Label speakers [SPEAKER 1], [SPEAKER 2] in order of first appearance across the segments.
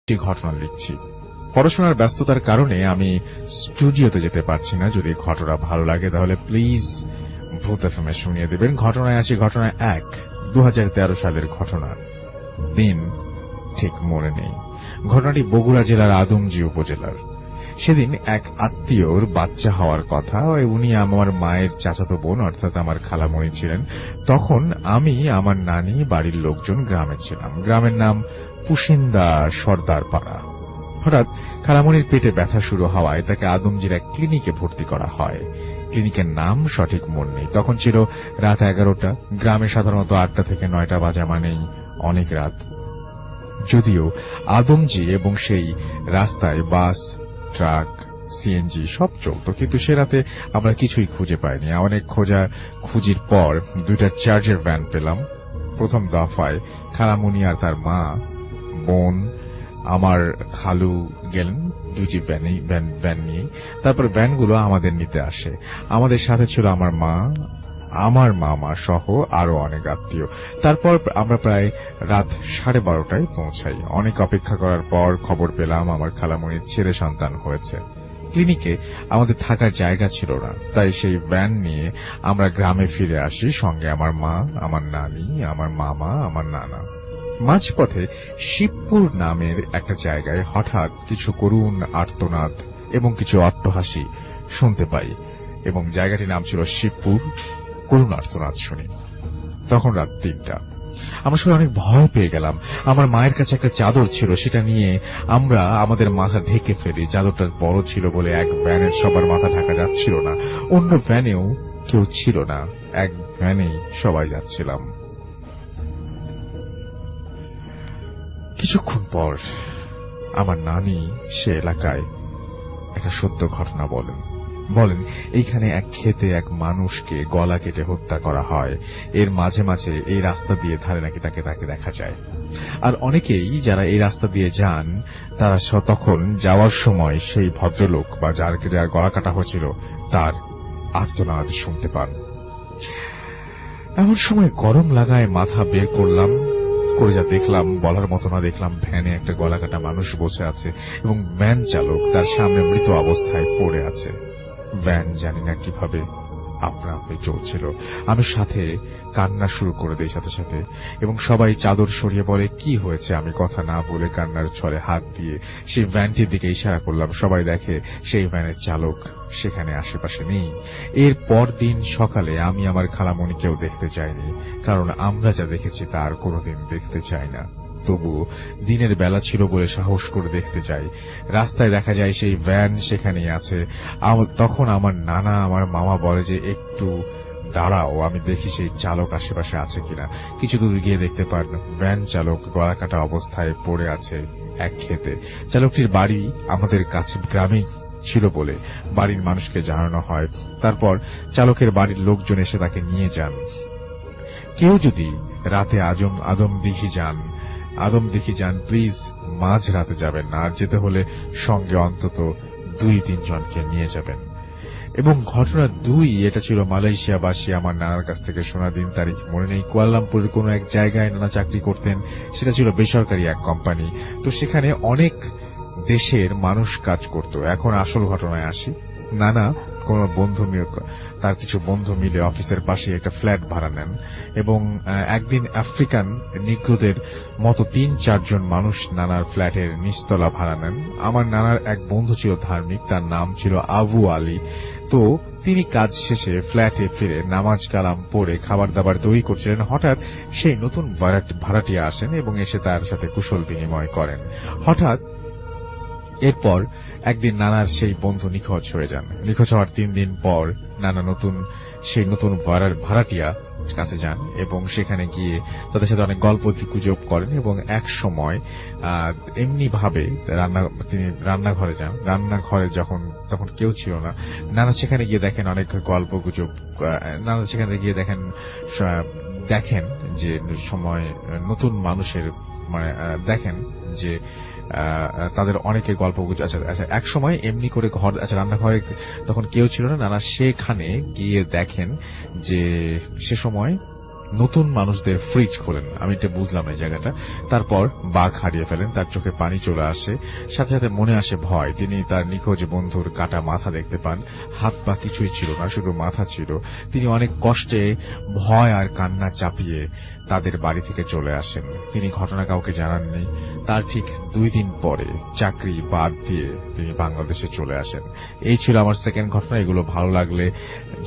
[SPEAKER 1] ঘটনা লিখছি। পড়াশোনার ব্যস্ততার কারণে আমি স্টুডিওতে যেতে পারছি না। যদি ঘটনা ভালো লাগে তাহলে প্লিজ ভূত এফএম শুনিয়ে দেবেন। ঘটনায় আসি। ঘটনা 1, 2013 সালের ঘটনা। দিন ঠিক মনে নেই। ঘটনাটি বগুড়া জেলার আদমজী উপজেলার। সেদিন এক আত্মীয়র বাচ্চা হওয়ার কথা। উনি আমার মায়ের চাচাতো বোন, অর্থাৎ আমার খালামণি ছিলেন। তখন আমি, আমার নানি, বাড়ির লোকজন গ্রামে ছিলাম। গ্রামের নাম পুশিন্দা সর্দার পাড়া। হঠাৎ খালামণির পেটে ব্যথা শুরু হওয়ায় তাকে আদমজীর এক ক্লিনিকে ভর্তি করা হয়। ক্লিনিকের নাম সঠিক মনে নেই। তখন ছিল রাত 11টা। গ্রামে সাধারণত 8টা থেকে 9টা বাজা মানেই অনেক রাত। যদিও আদমজী এবং সেই রাস্তায় বাস, ট্রাক, সিএনজি সব চলত, কিন্তু সে রাতে আমরা কিছুই খুঁজে পাইনি। অনেক খুঁজির পর 2টা চার্জের ভ্যান পেলাম। প্রথম দফায় খালামণি আর তার মা, বোন, আমার খালু গেলেন 2টি ভ্যান নিয়ে। তারপর ভ্যানগুলো আমাদের নিতে আসে। আমাদের সাথে ছিল আমার মা, আমার মামা সহ আরো অনেক আত্মীয়। তারপর আমরা প্রায় রাত 12:30টায় পৌঁছাই। অনেক অপেক্ষা করার পর খবর পেলাম আমার খালামণির ছেলে সন্তান হয়েছে। ক্লিনিকে আমাদের থাকার জায়গা ছিল না, তাই সেই ভ্যান নিয়ে আমরা গ্রামে ফিরে আসি। সঙ্গে আমার মা, আমার নানি, আমার মামা, আমার নানা। মাঝপথে শিবপুর নামের একটা জায়গায় হঠাৎ কিছু করুণ আর্তনাদ এবং কিছু অট্টহাসি শুনতে পাই, এবং জায়গাটির নাম ছিল শিবপুর। করুণ আর্তনাদ শুনি। তখন রাত 3টা। আমরা সবাই অনেক ভয় পেয়ে গেলাম। আমার মায়ের কাছে একটা চাদর ছিল, সেটা নিয়ে আমরা আমাদের মাথা ঢেকে ফেলি। চাদরটা বড় ছিল বলে এক ভ্যানের সবার মাথা ঢাকা যাচ্ছিল না। অন্য ভ্যানেও কেউ ছিল না, এক ভ্যানেই সবাই যাচ্ছিলাম। কিছুক্ষণ পর আমার নানি সে এলাকায় একটা সত্য ঘটনা বলেন এইখানে এক ক্ষেতে এক মানুষকে গলা কেটে হত্যা করা হয়। এর মাঝে মাঝে এই রাস্তা দিয়ে ধারে নাকি তাকে দেখা যায়। আর অনেকেই যারা এই রাস্তা দিয়ে যান তারা তখন যাওয়ার সময় সেই ভদ্রলোক বা যার গলা কাটা হয়েছিল তার আর্তনাদ শুনতে পান। এমন সময় গরম লাগায় মাথা বের করে যা দেখলাম বলার মতো না। দেখলাম ভ্যানে একটা গলা কাটা মানুষ বসে আছে এবং ভ্যান চালক তার সামনে মৃত অবস্থায় পড়ে আছে। ভ্যান জানি না কিভাবে আপনা আপনি চলছিল। আমি সাথে কান্না শুরু করে দেই সাথে সাথে, এবং সবাই চাদর সরিয়ে বলে কি হয়েছে। আমি কথা না বলে কান্নার ছলে হাত দিয়ে সেই ভ্যানটির দিকে ইশারা করলাম। সবাই দেখে সেই ভ্যানের চালক সেখানে আশেপাশে নেই। এর পর দিন সকালে আমি আমার খালামণিকেও দেখতে যাইনি, কারণ আমরা যা দেখেছি তা আর কোনোদিন দেখতে চাই না। তবু দিনের বেলা ছিল বলে সাহস করে দেখতে যাই। রাস্তায় দেখা যায় সেই ভ্যান সেখানেই আছে। তখন আমার নানা, আমার মামা বলে যে একটু দাঁড়াও, আমি দেখি সেই চালক আশেপাশে আছে কিনা। কিছু দূর গিয়ে দেখতে পান ভ্যান চালক গলা কাটা অবস্থায় পড়ে আছে এক ক্ষেতে। চালকটির বাড়ি আমাদের কাছে গ্রামেই ছিল বলে বাড়ির মানুষকে জানানো হয়। তারপর চালকের বাড়ির লোকজন এসে তাকে নিয়ে যান। কেউ যদি রাতে আদমদিঘি যান প্লিজ মাঝ রাতে যাবেন না, আর যেতে হলে সঙ্গে অন্তত 2-3 জনকে নিয়ে যাবেন। এবং ঘটনা 2, এটা ছিল মালয়েশিয়াবাসী আমার নানার কাছ থেকে শোনা। দিন তারিখ মনে নেই। কুয়ালালামপুরের কোন এক জায়গায় নানা চাকরি করতেন। সেটা ছিল বেসরকারি এক কোম্পানি। তো সেখানে অনেক দেশের মানুষ কাজ করত। এখন আসল ঘটনায় আসি। নানা তার কিছু বন্ধু মিলে অফিসের পাশে একটা ফ্ল্যাট ভাড়া নেন, এবং একদিন আফ্রিকান নিগ্রোদের মতো 3-4 জন মানুষ নানার ফ্ল্যাটের নিচতলা ভাড়া নেন। আমার নানার এক বন্ধু ছিল ধার্মিক, তার নাম ছিল আবু আলী। তো তিনি কাজ শেষে ফ্ল্যাটে ফিরে নামাজ কালাম পড়ে খাবার দাবার তৈরি করছিলেন। হঠাৎ সেই নতুন ভাড়াটিয়া আসেন এবং এসে তার সাথে কুশল বিনিময় করেন। হঠাৎ এরপর একদিন নানার সেই বন্ধু নিখোঁজ হয়ে যান। নিখোঁজ হওয়ার 3 দিন পর নানা সেই নতুন ভাড়াটিয়া কাছে যান এবং সেখানে গিয়ে তাদের সাথে অনেক গল্প গুজব করেন, এবং এক সময় এমনি ভাবে তিনি রান্নাঘরে যান। রান্নাঘরে তখন কেউ ছিল না। নানা সেখানে গিয়ে দেখেন অনেক গল্প গুজব। নানা সেখানে গিয়ে দেখেন যে সময় নতুন মানুষের দেখেন যে তাদের অনেকে গল্প আচ্ছা এক সময় এমনি করে রান্নাঘরে তখন কেউ ছিল না। নানা সেখানে গিয়ে দেখেন যে সে সময় নতুন মানুষদের ফ্রিজ খোলেন। আমি এটা বুঝলাম এই জায়গাটা। তারপর বাঘ হারিয়ে ফেলেন, তার চোখে পানি চলে আসে, সাথে সাথে মনে আসে ভয়। তিনি তার নিখোঁজ বন্ধুর কাটা মাথা দেখতে পান, হাত পা কিছুই ছিল না, শুধু মাথা ছিল। তিনি অনেক কষ্টে ভয় আর কান্না চাপিয়ে তাদের বাড়ি থেকে চলে আসেন। তিনি ঘটনা কাউকে জানাননি। তার ঠিক 2 দিন পরে চাকরি বাদ দিয়ে তিনি বাংলাদেশে চলে আসেন। এই ছিল আমার সেকেন্ড ঘটনা। এগুলো ভালো লাগলে,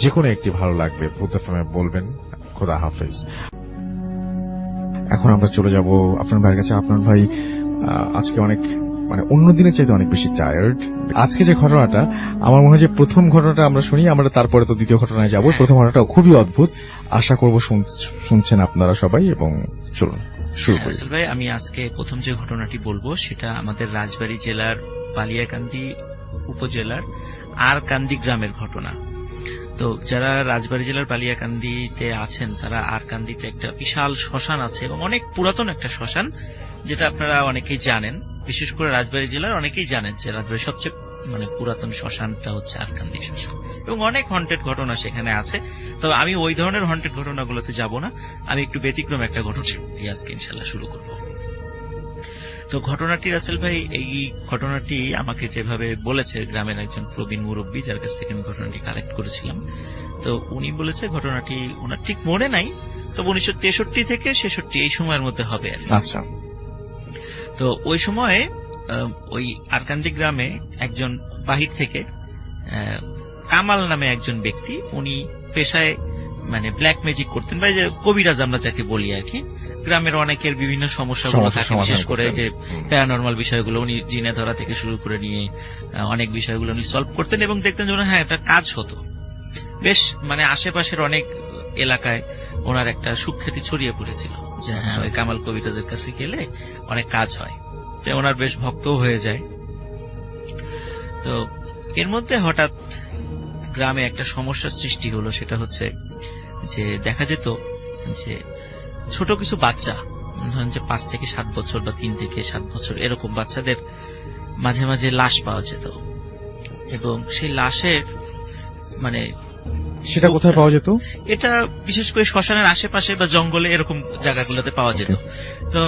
[SPEAKER 1] যে কোনো একটি ভালো লাগলে ভূত এফএম বলবেন। খোদা হাফেজ। এখন আমরা চলে যাব আপনার ভাইয়ের কাছে। আপনার ভাই আজকে অনেক অন্য দিনের চাইতে অনেক বেশি টায়ার্ড। আজকে যে ঘটনাটা, আমার মনে হয় যে প্রথম ঘটনাটা আমরা শুনি, আমরা তারপরে তো দ্বিতীয় ঘটনায় যাব। প্রথম ঘটনাটা খুবই অদ্ভুত, আশা করব শুনছেন আপনারা সবাই। এবং চলুন শুরু করি।
[SPEAKER 2] ভাই, আমি আজকে প্রথম যে ঘটনাটি বলবো সেটা আমাদের রাজবাড়ী জেলার বালিয়াকান্দি উপজেলার আরকান্দি গ্রামের ঘটনা। তো যারা রাজবাড়ী জেলার বালিয়াকান্দিতে আছেন তারা আরকান্দিতে একটা বিশাল শ্মশান আছে এবং অনেক পুরাতন একটা শ্মশান, যেটা আপনারা অনেকেই জানেন। বিশেষ করে রাজবাড়ী জেলার অনেকেই জানেন যে রাজবাড়ির সবচেয়ে পুরাতন শ্মশানটা হচ্ছে আরকান্দি শ্মশান, এবং অনেক হন্টেড ঘটনা সেখানে আছে। তবে আমি ওই ধরনের হন্টেড ঘটনাগুলোতে যাব না, আমি একটু ব্যতিক্রম একটা ঘটনা আজকে ইনশাল্লাহ শুরু করব। তো ঘটনাটি রাসেল ভাই, এই ঘটনাটি আমাকে যেভাবে বলেছে গ্রামের একজন প্রবীণ মুরব্বী, যার কাছ থেকে আমি ঘটনাটি কালেক্ট করেছিলাম, তো উনি বলেছে ঘটনাটি ওনার ঠিক মনে নাই, তবে 1963 থেকে 66 এই সময়ের মধ্যে হবে।
[SPEAKER 1] আচ্ছা।
[SPEAKER 2] তো ওই সময়ে ওই আরকান্দি গ্রামে একজন বাহির থেকে কামাল নামে একজন ব্যক্তি, উনি পেশায় ব্ল্যাক ম্যাজিক করতেন, বা যে কবিরাজ আমরা যাকে বলি আর কি। গ্রামের অনেকের বিভিন্ন সমস্যাগুলো থাকে, বিশেষ করে যে প্যারানরমাল বিষয়গুলো উনি জিনে ধরা থেকে শুরু করে নিয়ে অনেক বিষয়গুলো উনি সলভ করতেন, এবং দেখতেন যে হ্যাঁ একটা কাজ হতো বেশ, আশেপাশের অনেক এলাকায় ওনার একটা সুখ্যাতি ছড়িয়ে পড়েছিল যে হ্যাঁ ওই কামাল কবিরাজের কাছে গেলে অনেক কাজ হয়। ওনার বেশ ভক্তও হয়ে যায়। তো এর মধ্যে হঠাৎ গ্রামে একটা সমস্যার সৃষ্টি হলো, সেটা হচ্ছে যে দেখা যেত যে ছোট কিছু বাচ্চা, ধরেন যে 5 থেকে 7 বছর বা 3 থেকে 7 বছর এরকম বাচ্চাদের মাঝে মাঝে লাশ পাওয়া যেত, এবং সেই লাশের
[SPEAKER 1] সেটা কোথায় পাওয়া যেত?
[SPEAKER 2] এটা বিশেষ করে শ্মশানের আশেপাশে বা জঙ্গলে এরকম জায়গাগুলোতে পাওয়া যেত। তো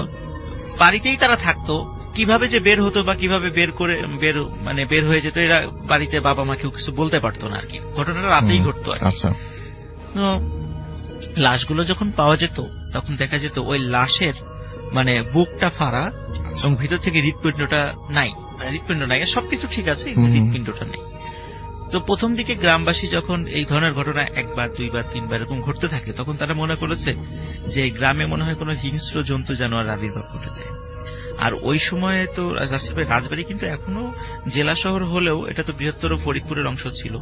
[SPEAKER 2] বাড়িতেই তারা থাকতো, কিভাবে যে বের হতো বা কিভাবে বের হয়ে যেত, এরা বাড়িতে বাবা মা কেউ কিছু বলতে পারতো না আর কি। ঘটনাটা রাতেই ঘটতো। আচ্ছা। তো লাশগুলো যখন পাওয়া যেত তখন দেখা যেত ওই লাশের বুকটা ফাড়া এবং ভিতর থেকে হৃৎপিণ্ডটা নাই, হৃৎপিণ্ড নাই, সবকিছু ঠিক আছে, হৃৎপিণ্ডটা নেই। তো প্রথম দিকে গ্রামবাসী যখন এই ধরনের ঘটনা 1 বার 2 বার 3 বার এরকম ঘটতে থাকে, তখন তারা মনে করেছে যে গ্রামে মনে হয় কোনো হিংস্র জন্তু জানোয়ার আবির্ভাব ঘটেছে। আর ওই সময়ে তো রাজবাড়ী কিন্তু এখনো জেলা শহর হলেও এটা তো বৃহত্তর ফরিদপুরের অংশ ছিল,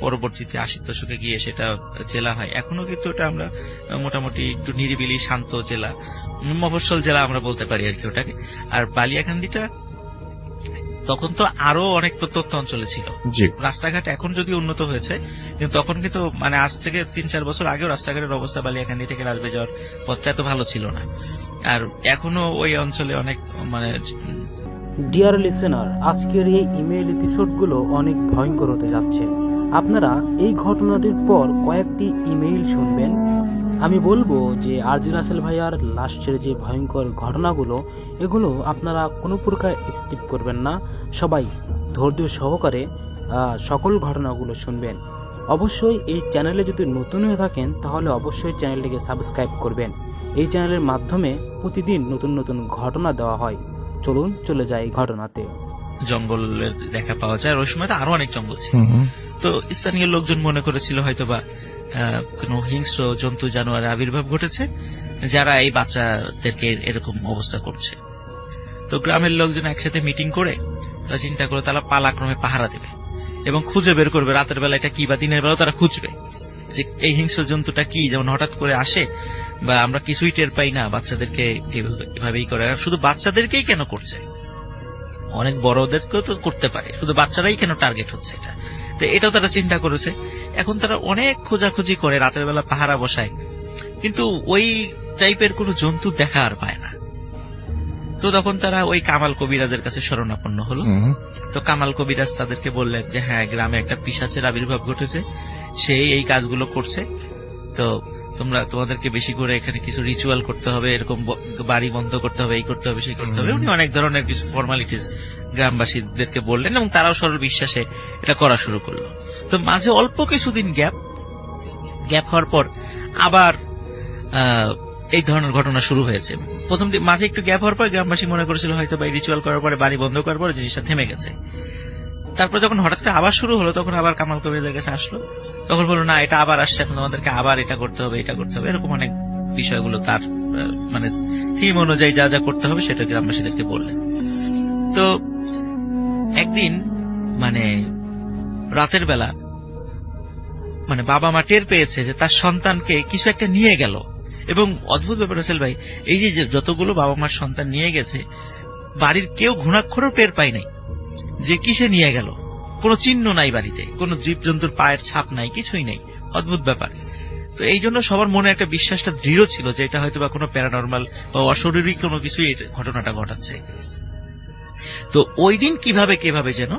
[SPEAKER 2] পরবর্তীতে 80 দশকে গিয়ে সেটা জেলা হয়। এখনো কিন্তু এটা আমরা মোটামুটি একটু নিরিবিলি শান্ত জেলা, মফস্বল জেলা আমরা বলতে পারি আর কি ওটাকে। আর বালিয়াকান্দিটা তখন তো আরো অনেক প্রত্যন্ত অঞ্চলে ছিল। রাস্তাঘাট এখন যদি উন্নত হয়েছে, কিন্তু তখন কিন্তু আজ থেকে 3-4 বছর আগেও রাস্তাঘাটের অবস্থা বালিয়াকান্দি থেকে রাজবাড়ী যাওয়ার পথটা এত ভালো ছিল না। আর এখনো ওই অঞ্চলে অনেক
[SPEAKER 3] ডিয়ার লিসেনার, আজকের এই ইমেইল এপিসোডগুলো অনেক ভয়ঙ্কর হতে যাচ্ছে। আপনারা এই ঘটনাটির পর কয়েকটি ইমেইল শুনবেন। আমি বলবো যে আরজু রাসেল ভাইয়ার লাস্টের যে ভয়ঙ্কর ঘটনাগুলো, এগুলো আপনারা কোনো প্রকার স্কিপ করবেন না। সবাই ধৈর্য সহকারে সকল ঘটনাগুলো শুনবেন। অবশ্যই এই চ্যানেলে যদি নতুন হয়ে থাকেন তাহলে অবশ্যই চ্যানেলটিকে সাবস্ক্রাইব করবেন। এই চ্যানেলের মাধ্যমে প্রতিদিন নতুন নতুন ঘটনা দেওয়া হয়। চলুন চলে যাই ঘটনাতে।
[SPEAKER 2] জঙ্গলের দেখা পাওয়া যায়, আর ওই সময় তো আরো অনেক জঙ্গল ছিল। তো স্থানীয় লোকজন মনে করেছিল হয়তোবা কোন হিংস্র জন্তু জানোয়ারের আবির্ভাব ঘটেছে, যারা এই বাচ্চাদেরকে এরকম অবস্থা করছে। তো গ্রামের লোকজন একসাথে মিটিং করে তারা চিন্তা করে তারা পালাক্রমে পাহারা দেবে এবং খুঁজে বের করবে রাতের বেলা এটা কি বা দিনের বেলা তারা খুঁজবে যে এই হিংস্র জন্তুটা কি, যেমন হঠাৎ করে আসে বা আমরা কিছুই টের পাই না, বাচ্চাদেরকে এভাবেই করে। শুধু বাচ্চাদেরকেই কেন করছে, অনেক বড়দেরকেও তো করতে পারে, শুধু বাচ্চারাই কেন টার্গেট হচ্ছে এটা। তো এটাও তারা চিন্তা করেছে। এখন তারা অনেক খোঁজাখুঁজি করে রাতের বেলা পাহারা বসায়, কিন্তু ওই টাইপের কোন জন্তু দেখা আর পায় না। তো তখন তারা ওই কামাল কবিরাজের কাছে শরণাপন্ন হলো। তো কামাল কবিরাজ তাদেরকে বললেন যে হ্যাঁ, গ্রামে একটা পিশাচের আবির্ভাব ঘটেছে, সেই এই কাজগুলো করছে। তো তোমাদেরকে বেশি করে এখানে কিছু রিচুয়াল করতে হবে, এরকম বাড়ি বন্ধ করতে হবে, এই করতে হবে, সেই করতে হবে। উনি অনেক ধরনের কিছু ফর্মালিটিস গ্রামবাসীদেরকে বললেন এবং তারাও সরল বিশ্বাসে এটা করা শুরু করলো। তো মাঝে অল্প কিছুদিন গ্যাপ হওয়ার পর আবার এই ধরনের ঘটনা শুরু হয়েছে। প্রথম মাঝে একটু গ্যাপ হওয়ার পর গ্রামবাসী মনে করেছিল হয়তো বা এই রিচুয়াল করার পরে, বাড়ি বন্ধ করার পরে জিনিসটা থেমে গেছে। তারপর যখন হঠাৎ করে আবার শুরু হলো, তখন আবার কামাল কবিরের কাছে আসলো, তখন বললো না এটা আবার আসছে, এখন তোমাদেরকে আবার এটা করতে হবে, এটা করতে হবে, এরকম অনেক বিষয়গুলো তার মানে থিম অনুযায়ী যা যা করতে হবে সেটা গ্রামবাসীদেরকে বললেন। তো একদিন মানে রাতের বেলা মানে বাবা মা টের পেয়েছে যে তার সন্তানকে কিছু একটা নিয়ে গেল। এবং অদ্ভুত ব্যাপার রাসেল ভাই, এই যে যতগুলো বাবা মার সন্তান নিয়ে গেছে, বাড়ির কেউ ঘুণাক্ষরও টের পায় নাই যে কিসে নিয়ে গেল। কোনো চিহ্ন নাই বাড়িতে, কোনো জীবজন্তুর পায়ের ছাপ নাই, কিছুই নেই। অদ্ভুত ব্যাপার। তো এই জন্য সবার মনে একটা বিশ্বাসটা দৃঢ় ছিল যে এটা হয়তো বা কোনো প্যারানর্মাল বা অশরীরী কোনো কিছুই এই ঘটনাটা ঘটাচ্ছে। তো ওই দিন কিভাবে যেন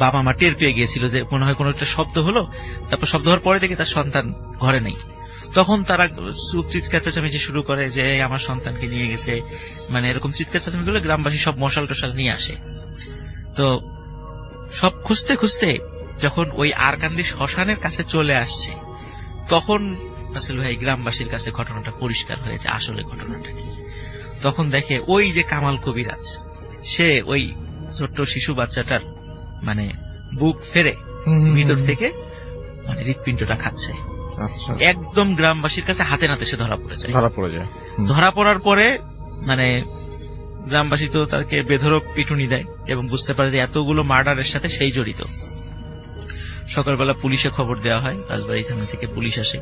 [SPEAKER 2] বাবা মা টের পেয়ে গিয়েছিল যে মনে হয় কোনো একটা শব্দ হলো, তারপর শব্দ হওয়ার পরে দেখে তার সন্তান ঘরে নেই। তখন তারা চিৎকার চেঁচামেচি শুরু করে যে আমার সন্তানকে নিয়ে গেছে, মানে এরকম চিৎকার চেঁচামেচি গুলো গ্রামবাসী সব মশাল টশাল নিয়ে আসে। তো সব খুঁজতে খুঁজতে যখন ওই আরকান্দি শ্মশানের কাছে চলে আসছে, তখন আসলে ভাই গ্রামবাসীর কাছে ঘটনাটা পরিষ্কার হয়েছে আসলে ঘটনাটা কি। তখন দেখে ওই যে কামাল কবিরাজ, সে ওই ছোট্ট শিশু বাচ্চাটার মানে বুক ফেরে ভিতর থেকে মানে হৃৎপিণ্ডটা খাচ্ছে। একদম গ্রামবাসীর কাছে হাতে নাতে সে ধরা পড়ে যায়। ধরা পড়ার পরে মানে গ্রামবাসী তো তাকে বেধড়ক পিটুনি দেয় এবং বুঝতে পারে যে এতগুলো মার্ডারের সাথে সেই জড়িত। সকালবেলা পুলিশে খবর দেওয়া হয়, রাজবাড়ী থানা থেকে পুলিশ আসে।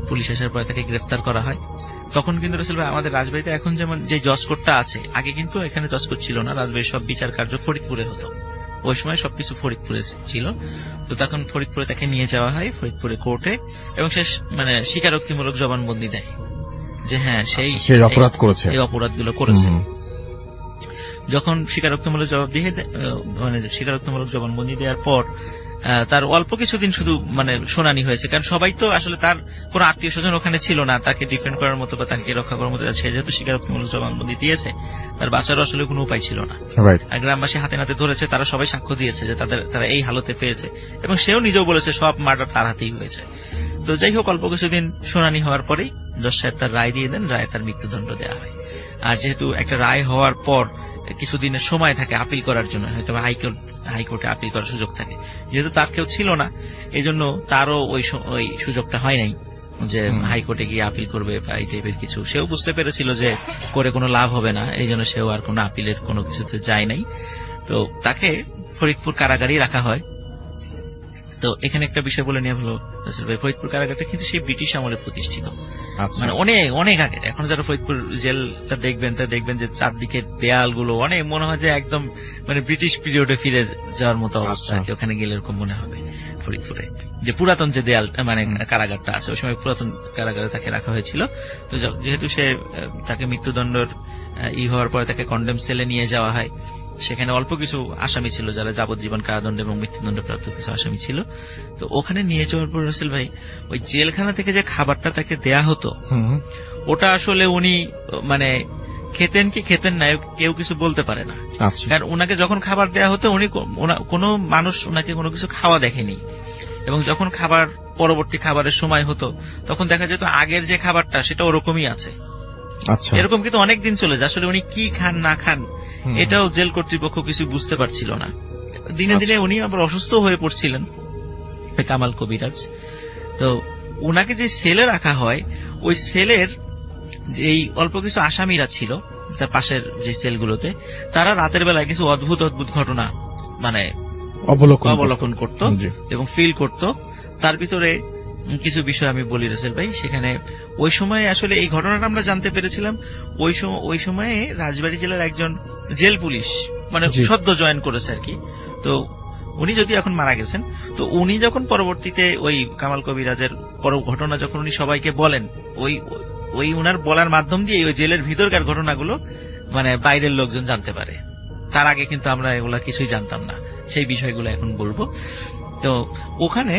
[SPEAKER 2] পুলিশ আসার পরে তাকে গ্রেফতার করা হয়। তখন কিন্তু রাসেল ভাই আমাদের রাজবাড়ীতে এখন যেমন যে জজ কোর্টটা আছে, আগে কিন্তু এখানে জজ কোর্ট ছিল না। রাজবাড়ির সব বিচার কার্য ফরিদপুরে হতো, ওই সময় সবকিছু ফরিদপুরে ছিল। তো তখন ফরিদপুরে তাকে নিয়ে যাওয়া হয়, ফরিদপুরে কোর্টে, এবং সে মানে স্বীকারোক্তিমূলক জবানবন্দি দেয় যে হ্যাঁ সেই
[SPEAKER 1] অপরাধ করেছে,
[SPEAKER 2] এই অপরাধগুলো করেছে। যখন স্বীকারোক্তিমূলক জবানবন্দি দেওয়ার পর তার অল্প কিছুদিন শুধু মানে শুনানি হয়েছে, কারণ সবাই তো আসলে তার কোন আত্মীয় স্বজন ওখানে ছিল না তাকে ডিফেন্ড করার মতো বা তাকে রক্ষা করার মতো। সে যেহেতু স্বীকারোক্তিমূলক জবানবন্দি দিয়েছে, তার বাঁচারও আসলে কোনো উপায় ছিল না। আর গ্রামবাসী হাতে নাতে ধরেছে, তারা সবাই সাক্ষ্য দিয়েছে যে তারা এই হালতে পেয়েছে, এবং সেও নিজেও বলেছে সব মার্ডার তার হাতেই হয়েছে। তো যাই হোক, অল্প কিছুদিন শুনানি হওয়ার পরেই জজ সাহেব তার রায় দিয়ে দেন, রায় তার মৃত্যুদণ্ড দেওয়া হয়। আর যেহেতু একটা রায় হওয়ার পর কিছুদিনের সময় থাকে আপিল করার জন্য, হয়তো হাইকোর্টে আপিল করার সুযোগ থাকে, যেহেতু তার কেউ ছিল না এই জন্য তারও ওই সুযোগটা হয় নাই যে হাইকোর্টে গিয়ে আপিল করবে বা এই টাইপের কিছু। সেও বুঝতে পেরেছিল যে করে কোনো লাভ হবে না, এই জন্য সেও আর কোনো আপিলের কোনো কিছুতে যায় নাই। তো তাকে ফরিদপুর কারাগারেই রাখা হয়। তো এখানে একটা বিষয় বলে নিয়ে ভালো ভাই, ফরিদপুর কারাগারটা কিন্তু সেই ব্রিটিশ আমলে প্রতিষ্ঠিত, মানে অনেক আগে। এখন যারা ফরিদপুর জেলটা দেখবেন যে চারদিকে দেয়ালগুলো অনেক মনে হয় যে একদম মানে ব্রিটিশ পিরিয়ডে ফিরে যাওয়ার মতো অবস্থা। ওখানে গেলে এরকম মনে হবে ফরিদপুরে যে পুরাতন যে দেয়ালটা মানে কারাগারটা আছে, ওই সময় পুরাতন কারাগারে তাকে রাখা হয়েছিল। তো যেহেতু তাকে মৃত্যুদণ্ডের হওয়ার পরে তাকে কন্ডেম সেলে নিয়ে যাওয়া হয়। সেখানে অল্প কিছু আসামি ছিল যারা যাবজ্জীবন কারাদণ্ড এবং মৃত্যুদণ্ড প্রাপ্ত কিছু আসামি ছিল। তো ওখানে নিয়ে যাওয়ার পর রাসেল ভাই ওই জেলখানা থেকে যে খাবারটা তাকে দেয়া হতো, ওটা আসলে উনি মানে খেতেন কি খেতেন না কেউ কিছু বলতে পারে না। কারণ ওনাকে যখন খাবার দেয়া হতো উনি কোনো মানুষ ওনাকে কোনো কিছু খাওয়া দেখেনি, এবং যখন পরবর্তী খাবারের সময় হতো তখন দেখা যেত আগের যে খাবারটা সেটা ওরকমই আছে। এরকম কিন্তু অনেক দিন চলে যায়। আসলে উনি কি খান না খান এটাও জেল কর্তৃপক্ষ কিছু বুঝতে পারছিল না। দিনে দিনে উনি আবার অসুস্থ হয়ে পড়ছিলেন, কামাল কবিরাজ। তো ওনাকে যে সেলে রাখা হয়, ওই সেলের যেই অল্প কিছু আসামিরা ছিল তার পাশের যে সেলগুলোতে, তারা রাতের বেলায় কিছু অদ্ভুত ঘটনা মানে অবলোকন করত এবং ফিল করত। তার ভিতরে কিছু বিষয় আমি বলি রাসেল ভাই। সেখানে ওই সময় আসলে এই ঘটনাটা আমরা জানতে পেরেছিলাম ওই সময়ে রাজবাড়ী জেলার একজন জেল পুলিশ মানে সদ্য জয়েন করেছে আর কি। তো উনি যদি এখন মারা গেছেন, তো উনি যখন পরবর্তীতে ওই কামাল কবিরাজের ঘটনা যখন উনি সবাইকে বলেন, ওই উনার বলার মাধ্যম দিয়ে ওই জেলের ভিতরকার ঘটনাগুলো মানে বাইরের লোকজন জানতে পারে। তার আগে কিন্তু আমরা এগুলা কিছুই জানতাম না, সেই বিষয়গুলো এখন বলবো। তো ওখানে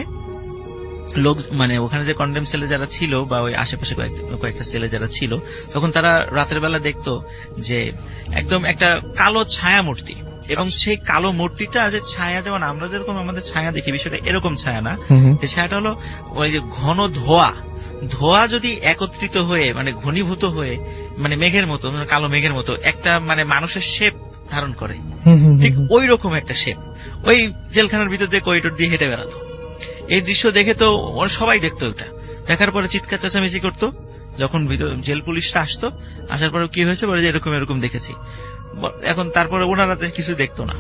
[SPEAKER 2] লোক মানে ওখানে যে কন্ডেম সেলে যারা ছিল বা ওই আশেপাশে কয়েকটা সেলে যারা ছিল, তখন তারা রাতের বেলা দেখতো যে একদম একটা কালো ছায়া মূর্তি, এবং সেই কালো মূর্তিটা যে ছায়া, যেমন আমরা যেরকম আমাদের ছায়া দেখি, বিষয়টা এরকম ছায়া না। এই ছায়াটা হলো ওই যে ঘন ধোয়া যদি একত্রিত হয়ে মানে ঘনীভূত হয়ে মানে মেঘের মতো, কালো মেঘের মতো একটা মানে মানুষের শেপ ধারণ করে, ঠিক ওই রকম একটা শেপ ওই জেলখানার ভিতর দিয়ে করিডোর দিয়ে হেঁটে বেড়াতো। এই দৃশ্য দেখে তো সবাই দেখতো, ওটা দেখার পরে চিৎকার চেঁচামেচি করতো। যখন জেল পুলিশরা আসতো, আসার পরে কি হয়েছে বলে যে এরকম দেখেছি। এখন তারপরে ওনারা কিছু দেখতো না,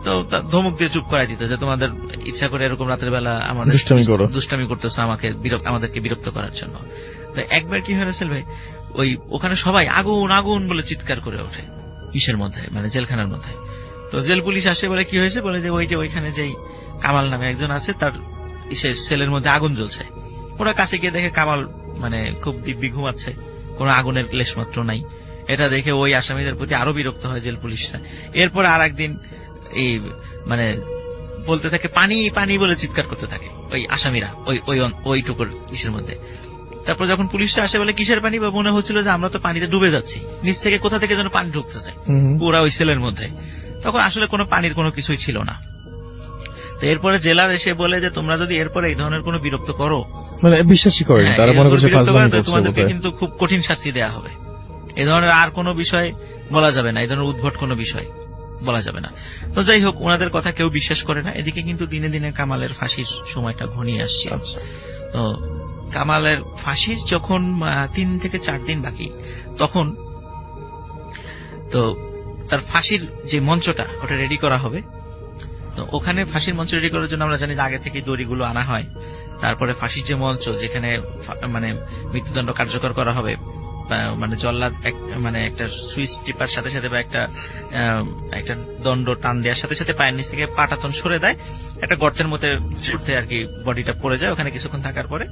[SPEAKER 2] তো ধমক দিয়ে চুপ করাই দিত যে তোমাদের ইচ্ছা করে এরকম রাতের বেলা আমাদের দুষ্টামি করতেছো, আমাদেরকে বিরক্ত করার জন্য। তো একবার কি হয়েছিল ভাই, ওই ওখানে সবাই আগুন আগুন বলে চিৎকার করে ওঠে ইসের মধ্যে, মানে জেলখানার মধ্যে। তো জেল পুলিশ আসে, বলে কি হয়েছে, বলে যে ওইখানে যেই কামাল নামে একজন আছে তার ইসের সেলের মধ্যে আগুন জ্বলছে। ওরা কাছে গিয়ে দেখে কামাল মানে খুব দিব্যি ঘুমাচ্ছে, কোনো আগুনের লেশ মাত্র নাই। এটা দেখে ওই আসামিদের প্রতি আরো বিরক্ত হয় জেল পুলিশরা। এরপর আর একদিন এই মানে বলতে থাকে পানি পানি বলে চিৎকার করতে থাকে ওই আসামিরা ওইটুকুর ইসের মধ্যে। তারপর যখন পুলিশরা আসে, বলে কিসের পানি, বা মনে হচ্ছিল যে আমরা তো পানিতে ডুবে যাচ্ছি, নিচ থেকে কোথা থেকে যেন পানি ঢুকতেছে পুরা ওই সেলের মধ্যে। তখন আসলে কোনো পানির কোনো কিছুই ছিল না। তো এরপরে জেলার এসে বলে যে তোমরা যদি এরপরে এই ধরনের কোনো বিরক্ত করো,
[SPEAKER 1] মানে বিশ্বাসই করেন তারা, মনে করছে
[SPEAKER 2] তোমাদেরকে কিন্তু খুব কঠিন শাস্তি দেওয়া হবে। এই ধরনের আর কোনো বিষয় বলা যাবে না, এই ধরনের উদ্ভট কোনো বিষয় বলা যাবে না। তো যাই হোক, ওনাদের কথা কেউ বিশ্বাস করে না। এদিকে কিন্তু দিনে দিনে কামালের ফাঁসির সময়টা ঘনিয়ে আসছে। তো কামালের ফাঁসির যখন 3 থেকে 4 দিন বাকি, তখন তো তার ফাঁসির যে মঞ্চটা ওটা রেডি করা হবে। তো ওখানে ফাঁসির মঞ্চ রেডি করার জন্য আমরা জানি যে আগে থেকে দড়িগুলো আনা হয়। তারপরে ফাঁসির যে মঞ্চ, যেখানে মানে মৃত্যুদণ্ড কার্যকর করা হবে, মানে জল্লাদ মানে একটা সুইচ টিপার সাথে সাথে বা একটা দণ্ড টান দেওয়ার সাথে সাথে পায়ের নিচ থেকে পাটাতন সরে দেয়, একটা গর্তের মধ্যে ছুটতে আর কি বডিটা পড়ে যায়। ওখানে কিছুক্ষণ থাকার পরে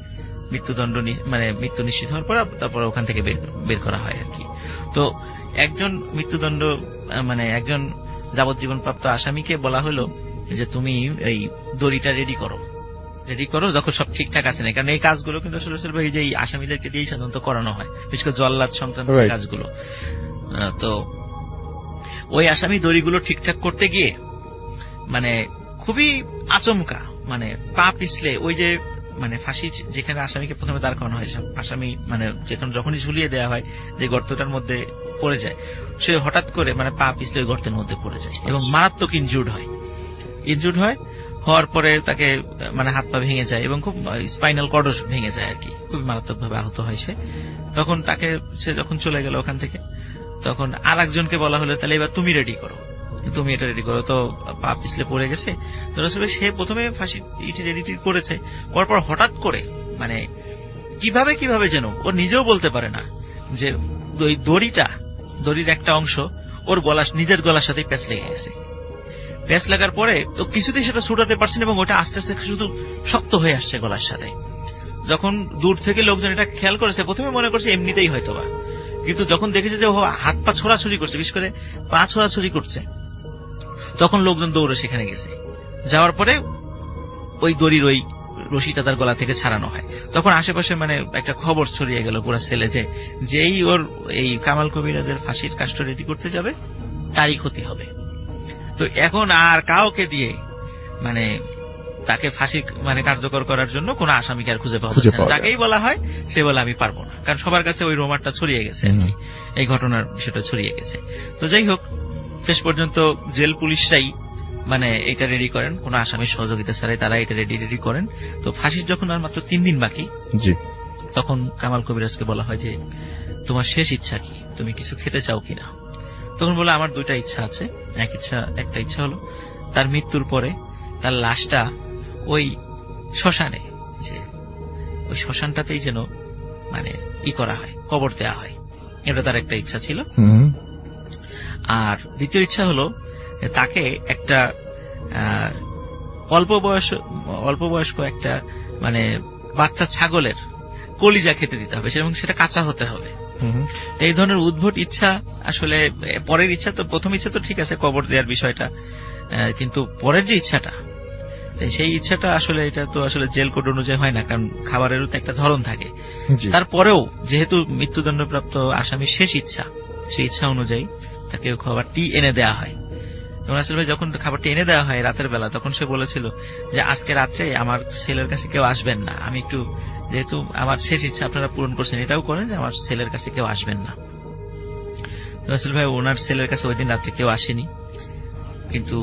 [SPEAKER 2] মৃত্যুদণ্ড মানে মৃত্যু নিশ্চিত হওয়ার পর তারপরে ওখান থেকে বের করা হয় আর কি। তো একজন মৃত্যুদণ্ড মানে একজন যাবজ্জীবনপ্রাপ্ত আসামিকে বলা হলো যে তুমি এই দড়িটা রেডি করো, যখন সব ঠিকঠাক আছে না। কারণ এই কাজগুলো কিন্তু আসলে যে আসামিদেরকে দিয়েই সাধারণত করানো হয়, বিশেষ করে জল্লাদ সংক্রান্ত কাজগুলো। তো ওই আসামি দড়িগুলো ঠিকঠাক করতে গিয়ে মানে খুবই আচমকা মানে পা পিছলে ওই যে মানে ফাঁসি যেখানে আসামিকে প্রথমে দাঁড় করানো হয়, আসামি মানে যখনই ঝুলিয়ে দেওয়া হয় যে গর্তটার মধ্যে পড়ে যায়, সে হঠাৎ করে মানে পা পিছলে ওই গর্তের মধ্যে পড়ে যায় এবং মারাত্মক ইনজুর্ড হয়। হওয়ার পরে তাকে মানে হাত পা ভেঙে যায় এবং খুব স্পাইনাল কর্ডও ভেঙে যায় আর কি, খুবই মারাত্মক ভাবে আহত হয় সে। তখন সে যখন চলে গেল ওখান থেকে, তখন আর একজনকে বলা হলো তাহলে এবার তুমি রেডি করো, তুমি এটা রেডি করো। তো পা পিছলে পড়ে গেছে। তো আসলে সে প্রথমে ফাঁসি রেডি করেছে, পরপর হঠাৎ করে মানে কিভাবে যেন ও নিজেও বলতে পারে না যে ওই দড়ির একটা অংশ ওর নিজের গলার সাথে প্যাঁচ লেগে গেছে। প্যাঁচ লাগার পরে তো কিছুতেই সেটা ছুটাতে পারছে না এবং ওটা আস্তে আস্তে শুধু শক্ত হয়ে আসছে গলার সাথে। যখন দূর থেকে লোকজন এটা খেয়াল করেছে, প্রথমে মনে করছে এমনিতেই হয়তোবা, কিন্তু যখন দেখেছে যে ও হাত পা ছোড়াছুড়ি করছে, বিশেষ করে পা ছোড়াছুড়ি করছে, তখন লোকজন দৌড়ে সেখানে গেছে। যাওয়ার পরে ওই দড়ির ওই রশিটা তার গলা থেকে ছাড়ানো হয়। তখন আশেপাশে মানে একটা খবর ছড়িয়ে গেল পুরো সেলে যে যেই ওর এই কামাল কবিরাজের ফাঁসির কাজটা রেডি করতে যাবে তারই ক্ষতি হবে। তো এখন আর কাউকে দিয়ে মানে তাকে ফাঁসি মানে কার্যকর করার জন্য কোন আসামিকে আর খুঁজে পাওয়া যাচ্ছে না। যাকেই বলা হয় সে বলে আমি পারবো না, কারণ সবার কাছে ওই রোমারটা ছড়িয়ে গেছে, এই ঘটনার বিষয়টা ছড়িয়ে গেছে। তো যাই হোক, শেষ পর্যন্ত জেল পুলিশরাই মানে এটা রেডি করেন, কোন আসামির সহযোগিতা ছাড়াই তারা এটা রেডি করেন। তো ফাঁসির যখন আর মাত্র 3 দিন বাকি, তখন কামাল কবিরাজকে বলা হয় যে তোমার শেষ ইচ্ছা কি, তুমি কিছু খেতে চাও কিনা? তখন বলে আমার 2টা ইচ্ছা আছে। একটা ইচ্ছা হলো তার মৃত্যুর পরে তার লাশটা ওই শ্মশানে, যে ওই শ্মশানটাতেই যেন মানে করা হয়, কবর দেওয়া হয়, এটা তার একটা ইচ্ছা ছিল। আর দ্বিতীয় ইচ্ছা হলো তাকে একটা অল্প বয়স্ক একটা মানে বাচ্চা ছাগলের কলিজা খেতে দিতে হবে এবং সেটা কাঁচা হতে হবে। এই ধরনের উদ্ভট ইচ্ছা আসলে পরের ইচ্ছা তো, প্রথম ইচ্ছা তো ঠিক আছে কবর দেওয়ার বিষয়টা, কিন্তু পরের যে ইচ্ছাটা তাই সেই ইচ্ছাটা আসলে এটা তো আসলে জেল কোড অনুযায়ী হয় না, কারণ খাবারেরও তো একটা ধরন থাকে।
[SPEAKER 1] জি।
[SPEAKER 2] তারপরেও যেহেতু মৃত্যুদণ্ডপ্রাপ্ত আসামির শেষ ইচ্ছা, সেই ইচ্ছা অনুযায়ী তাকে খাবারটি এনে দেওয়া হয়। এবং রাসেল ভাই যখন খাবারটি এনে দেওয়া হয় রাতের বেলা, তখন সে বলেছিল যে আজকে রাত্রে আমার ছেলের কাছে কেউ আসবেন না, আমি একটু, যেহেতু আমার শেষ ইচ্ছা আপনারা পূরণ করছেন, এটাও করেন যে আমার ছেলের কাছে কেউ আসবেন না। রাসেল ভাই ওনার ছেলের কাছে ওই দিন রাত্রে কেউ আসেনি, কিন্তু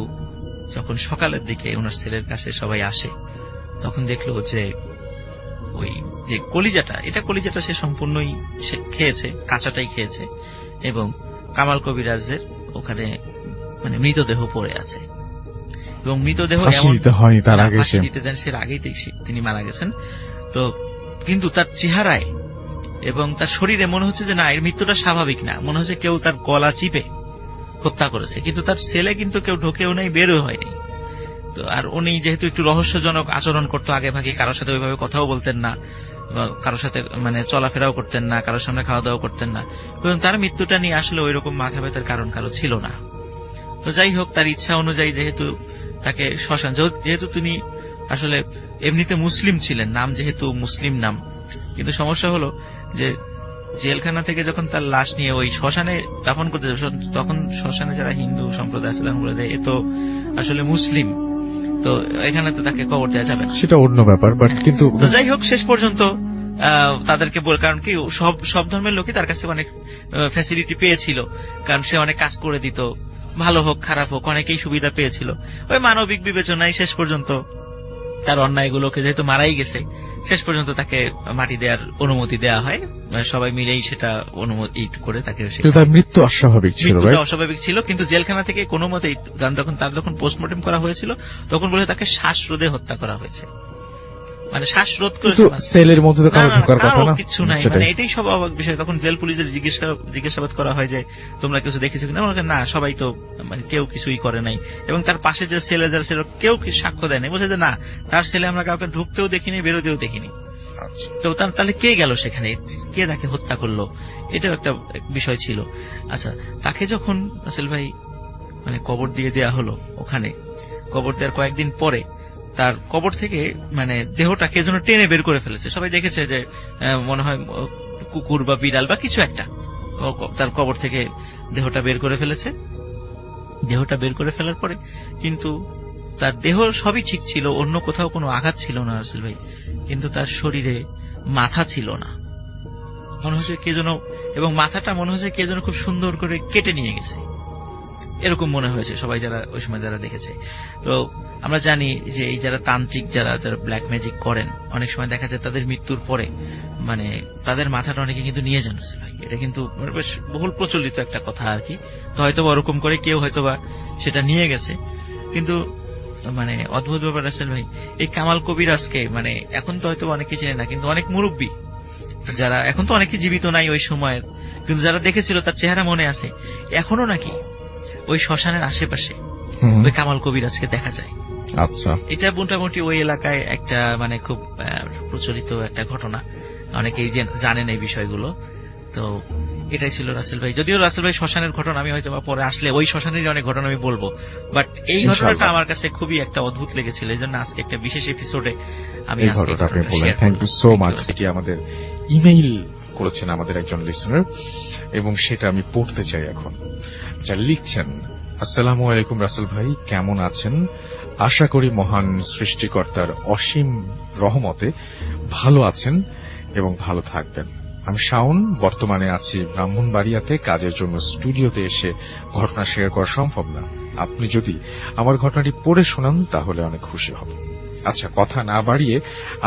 [SPEAKER 2] যখন সকালের দিকে ওনার ছেলের কাছে সবাই আসে, তখন দেখলো যে ওই যে কলিজাটা সে সম্পূর্ণই খেয়েছে, কাঁচাটাই খেয়েছে, এবং কামাল কবিরাজের ওখানে মানে মৃতদেহ পড়ে আছে। এবং মৃতদেহ
[SPEAKER 1] ফাঁসি দিতে হয়নি তার আগে,
[SPEAKER 2] ফাঁসি দিতে দেন সে আগেই তিনি মারা গেছেন। তো কিন্তু তার চেহারায় এবং তার শরীরে মনে হচ্ছে যে না, এর মৃত্যুটা স্বাভাবিক না, মনে হচ্ছে কেউ তার গলা চিপে হত্যা করেছে। কিন্তু তার ছেলে কিন্তু কেউ ঢোকেও নাই, বেরও হয়নি। তো আর উনি যেহেতু একটু রহস্যজনক আচরণ করতো, আগে ভাগে কারোর সাথে ওইভাবে কথাও বলতেন না, কারোর সাথে মানে চলাফেরাও করতেন না, কারোর সামনে খাওয়া দাওয়া করতেন না, এবং তার মৃত্যুটা নিয়ে আসলে ওই রকম মাথা ব্যথার কারণ কারো ছিল না। তো যাই হোক, তার ইচ্ছা অনুযায়ী যেহেতু তাকে শ্মশান, যেহেতু তিনি আসলে এমনিতে মুসলিম ছিলেন, নাম যেহেতু মুসলিম নাম, কিন্তু সমস্যা হলো যে জেলখানা থেকে যখন তার লাশ নিয়ে ওই শ্মশানে দাফন করতে যাবে, তখন শ্মশানে যারা হিন্দু সম্প্রদায় ছিলেন বলে দেয় এ তো আসলে মুসলিম, তো এখানে তো তাকে কবর দেওয়া যাবে না,
[SPEAKER 1] সেটা অন্য ব্যাপার। বাট কিন্তু
[SPEAKER 2] যাই হোক শেষ পর্যন্ত তাদেরকে কারণ কি সব ধর্মের লোকই তার কাছে অনেক ফ্যাসিলিটি পেয়েছিল, কারণ সে অনেক কাজ করে দিত, ভালো হোক খারাপ হোক অনেকেই সুবিধা পেয়েছিল। ওই মানবিক বিবেচনায় শেষ পর্যন্ত তার অন্যায়গুলোকে যেহেতু মারাই গেছে, শেষ পর্যন্ত তাকে মাটি দেওয়ার অনুমতি দেওয়া হয়, সবাই মিলেই সেটা অনুমতি করে তাকে।
[SPEAKER 1] তার মৃত্যু অস্বাভাবিক ছিল,
[SPEAKER 2] অস্বাভাবিক ছিল, কিন্তু জেলখানা থেকে কোনো মতেই, যখন পোস্টমর্টম করা হয়েছিল তখন বলে তাকে শ্বাসরোধে হত্যা করা হয়েছে, মানে শ্বাসরোধ করে
[SPEAKER 1] সেলের মধ্যে তো কারো ঢোকার কথা না,
[SPEAKER 2] কিছু নাই, মানে এটাই সব অবাক বিষয়। তখন জেল পুলিশের জিজ্ঞাসাবাদ করা হয় যে তোমরা কিছু দেখেছো কিনা, না সবাই তো মানে কেউ কিছুই করে নাই, এবং তার পাশে যে ছেলে যারা ছিল কেউ সাক্ষ্য দেয় নাই, বলছে যে না তার ছেলে আমরা কাউকে ঢুকতেও দেখিনি, বেরোতেও দেখিনি। তো তাহলে কে গেল সেখানে, কে তাকে হত্যা করলো, এটাও একটা বিষয় ছিল। আচ্ছা, তাকে যখন রাসেল ভাই মানে কবর দিয়ে দেওয়া হলো, ওখানে কবর দেওয়ার কয়েকদিন পরে তার কবর থেকে মানে দেহটা কে যেন টেনে বের করে ফেলেছে। সবাই দেখেছে যে মনে হয় কুকুর বা বিড়াল বা কিছু একটা তার কবর থেকে দেহটা বের করে ফেলেছে। দেহটা বের করে ফেলার পরে কিন্তু তার দেহ সবই ঠিক ছিল, অন্য কোথাও কোনো আঘাত ছিল না রাসেল ভাই, কিন্তু তার শরীরে মাথা ছিল না, মনে হচ্ছে কে যেন, এবং মাথাটা মনে হচ্ছে কে যেন খুব সুন্দর করে কেটে নিয়ে গেছে, এরকম মনে হয়েছে সবাই যারা ওই সময় যারা দেখেছে। তো আমরা জানি যে এই যারা তান্ত্রিক, যারা ব্ল্যাক ম্যাজিক করেন, অনেক সময় দেখা যায় তাদের মৃত্যুর পরে মানে তাদের মাথাটা অনেকে কিন্তু নিয়ে যান ভাই, এটা কিন্তু বেশ বহুল প্রচলিত একটা কথা আর কি। তো হয়তো ওরকম করে কেউ হয়তোবা সেটা নিয়ে গেছে, কিন্তু মানে অদ্ভুত ব্যাপার রাসেল ভাই, এই কামাল কবিরাজকে মানে এখন তো হয়তো অনেকে চেনে না, কিন্তু অনেক মুরব্বী যারা, এখন তো অনেকে জীবিত নাই ওই সময়ের, কিন্তু যারা দেখেছিল তার চেহারা মনে আছে, এখনো নাকি ওই শ্মশানের আশেপাশে ওই কামাল কবিরাজকে দেখা যায়।
[SPEAKER 1] আচ্ছা, এটা
[SPEAKER 2] মোটামুটি ওই এলাকায় একটা মানে খুব প্রচলিত একটা ঘটনা, অনেকেই জানেন এই বিষয়গুলো। তো এটাই ছিল রাসেল ভাই। যদিও রাসেল ভাই শ্মশানের ঘটনা আমি হয়তো পরে আসলে ওই শ্মশানের অনেক ঘটনা আমি বলবো, বাট এই ঘটনাটা আমার কাছে খুবই একটা অদ্ভুত লেগেছিল, এই জন্য আজকে একটা বিশেষ এপিসোডে আমি
[SPEAKER 1] এই ঘটনাটা আপনি বললেন। Thank you so much. এটি আমাদের ইমেইল করেছেন আমাদের একজন লিসনার, এবং সেটা আমি পড়তে চাই এখন। যা লিখছেন, আসসালামু আলাইকুম রাসেল ভাই, কেমন আছেন? আশা করি মহান সৃষ্টিকর্তার অসীম রহমতে ভালো আছেন এবং ভালো থাকবেন। আমি শাওন, বর্তমানে আছি ব্রাহ্মণবাড়িয়াতে, কাজের জন্য স্টুডিওতে এসে ঘটনা শেয়ার করা সম্ভব না। আপনি যদি আমার ঘটনাটি পড়ে শোনান তাহলে অনেক খুশি হব। আচ্ছা, কথা না বাড়িয়ে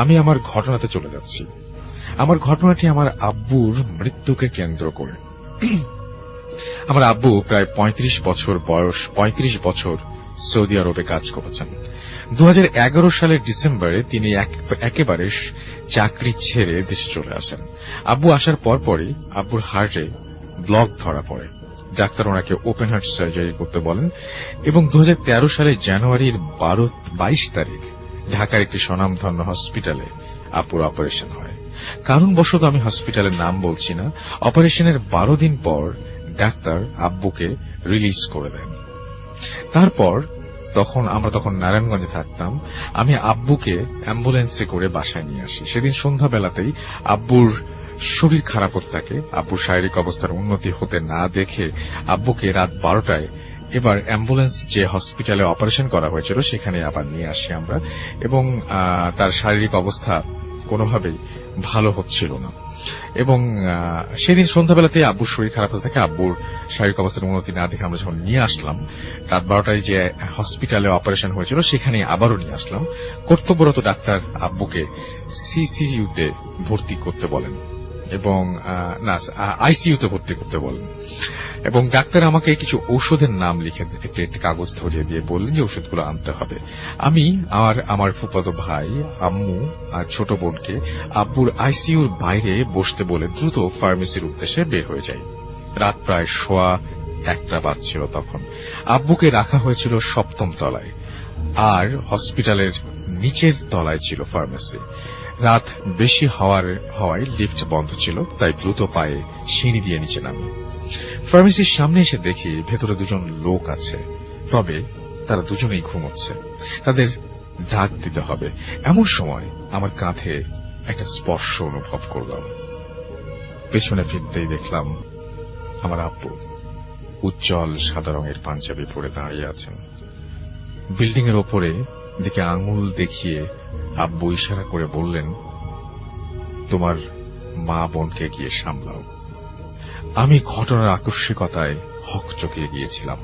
[SPEAKER 1] আমি আমার ঘটনাতে চলে যাচ্ছি। আমার ঘটনাটি আমার আব্বুর মৃত্যুকে কেন্দ্র করে। আমার আব্বু প্রায় 35 বছর বয়স, 35 বছর সৌদি আরবে কাজ করেছেন। 2011 সালের ডিসেম্বরে তিনি একেবারে চাকরি ছেড়ে দেশে চলে আসেন। আব্বু আসার পরপরই আব্বুর হার্টে ব্লক ধরা পড়ে। ডাক্তার ওনাকে ওপেন হার্ট সার্জারি করতে বলেন, এবং 2013 সালের জানুয়ারির 22 তারিখ ঢাকার একটি স্বনামধন্য হসপিটালে আব্বুর অপারেশন হয়। কারণবশত আমি হসপিটালের নাম বলছি না। অপারেশনের 12 দিন পর ডাক্তার আব্বুকে রিলিজ করে দেন। তারপর আমরা তখন নারায়ণগঞ্জে থাকতাম। আমি আব্বুকে অ্যাম্বুলেন্সে করে বাসায় নিয়ে আসি। সেদিন সন্ধ্যাবেলাতেই আব্বুর শরীর খারাপ হতে থাকে। আব্বুর শারীরিক অবস্থার উন্নতি হতে না দেখে আব্বুকে রাত 12টায় এবার অ্যাম্বুলেন্স যে হসপিটালে অপারেশন করা হয়েছিল সেখানে আবার নিয়ে আসি আমরা, এবং তার শারীরিক অবস্থা কোনোভাবেই ভালো হচ্ছিল না। এবং সেদিন সন্ধ্যাবেলাতে আব্বুর শরীর খারাপ হতে থাকে। আব্বুর শারীরিক অবস্থার উন্নতি না দেখে আমরা যখন নিয়ে আসলাম, রাত 12টায় যে হসপিটালে অপারেশন হয়েছিল সেখানে আবারও নিয়ে আসলাম। কর্তব্যরত ডাক্তার আব্বুকে সিসিইউতে ভর্তি করতে বলেন এবং আইসিইউতে ভর্তি করতে বলেন, এবং ডাক্তার আমাকে কিছু ঔষধের নাম লিখে একটি কাগজ ধরিয়ে দিয়ে বললেন যে ওষুধগুলো আনতে হবে। আমি আর আমার ফুফাতো ভাই, আম্মু আর ছোট বোনকে আব্বুর আইসিইউর বাইরে বসতে বলে দ্রুত ফার্মেসির উদ্দেশ্যে বের হয়ে যাই। রাত প্রায় 1:15 বাজছিল তখন। আব্বুকে রাখা হয়েছিল 7ম তলায়, আর হসপিটালের নিচের তলায় ছিল ফার্মেসি। রাত বেশি হওয়ায় লিফট বন্ধ ছিল, তাই দ্রুত পায়ে সিঁড়ি দিয়ে নিচে নামি। ফার্মেসির সামনে এসে দেখি ভেতরে 2জন লোক আছে, তবে তারা দুজনেই ঘুমোচ্ছে। তাদের ডাক দিতে হবে। এমন সময় আমার কাঁধে একটা স্পর্শ অনুভব করলাম। পেছনে ফিরতেই দেখলাম আমার আব্বু উজ্জ্বল সাদা রঙের পাঞ্জাবি পরে দাঁড়িয়ে আছেন। বিল্ডিং এর ওপরে দিকে আঙুল দেখিয়ে আব্বু ইশারা করে বললেন, তোমার মা বোনকে গিয়ে সামলাও। আমি ঘটনার আকস্মিকতায় হকচকিয়ে গিয়েছিলাম।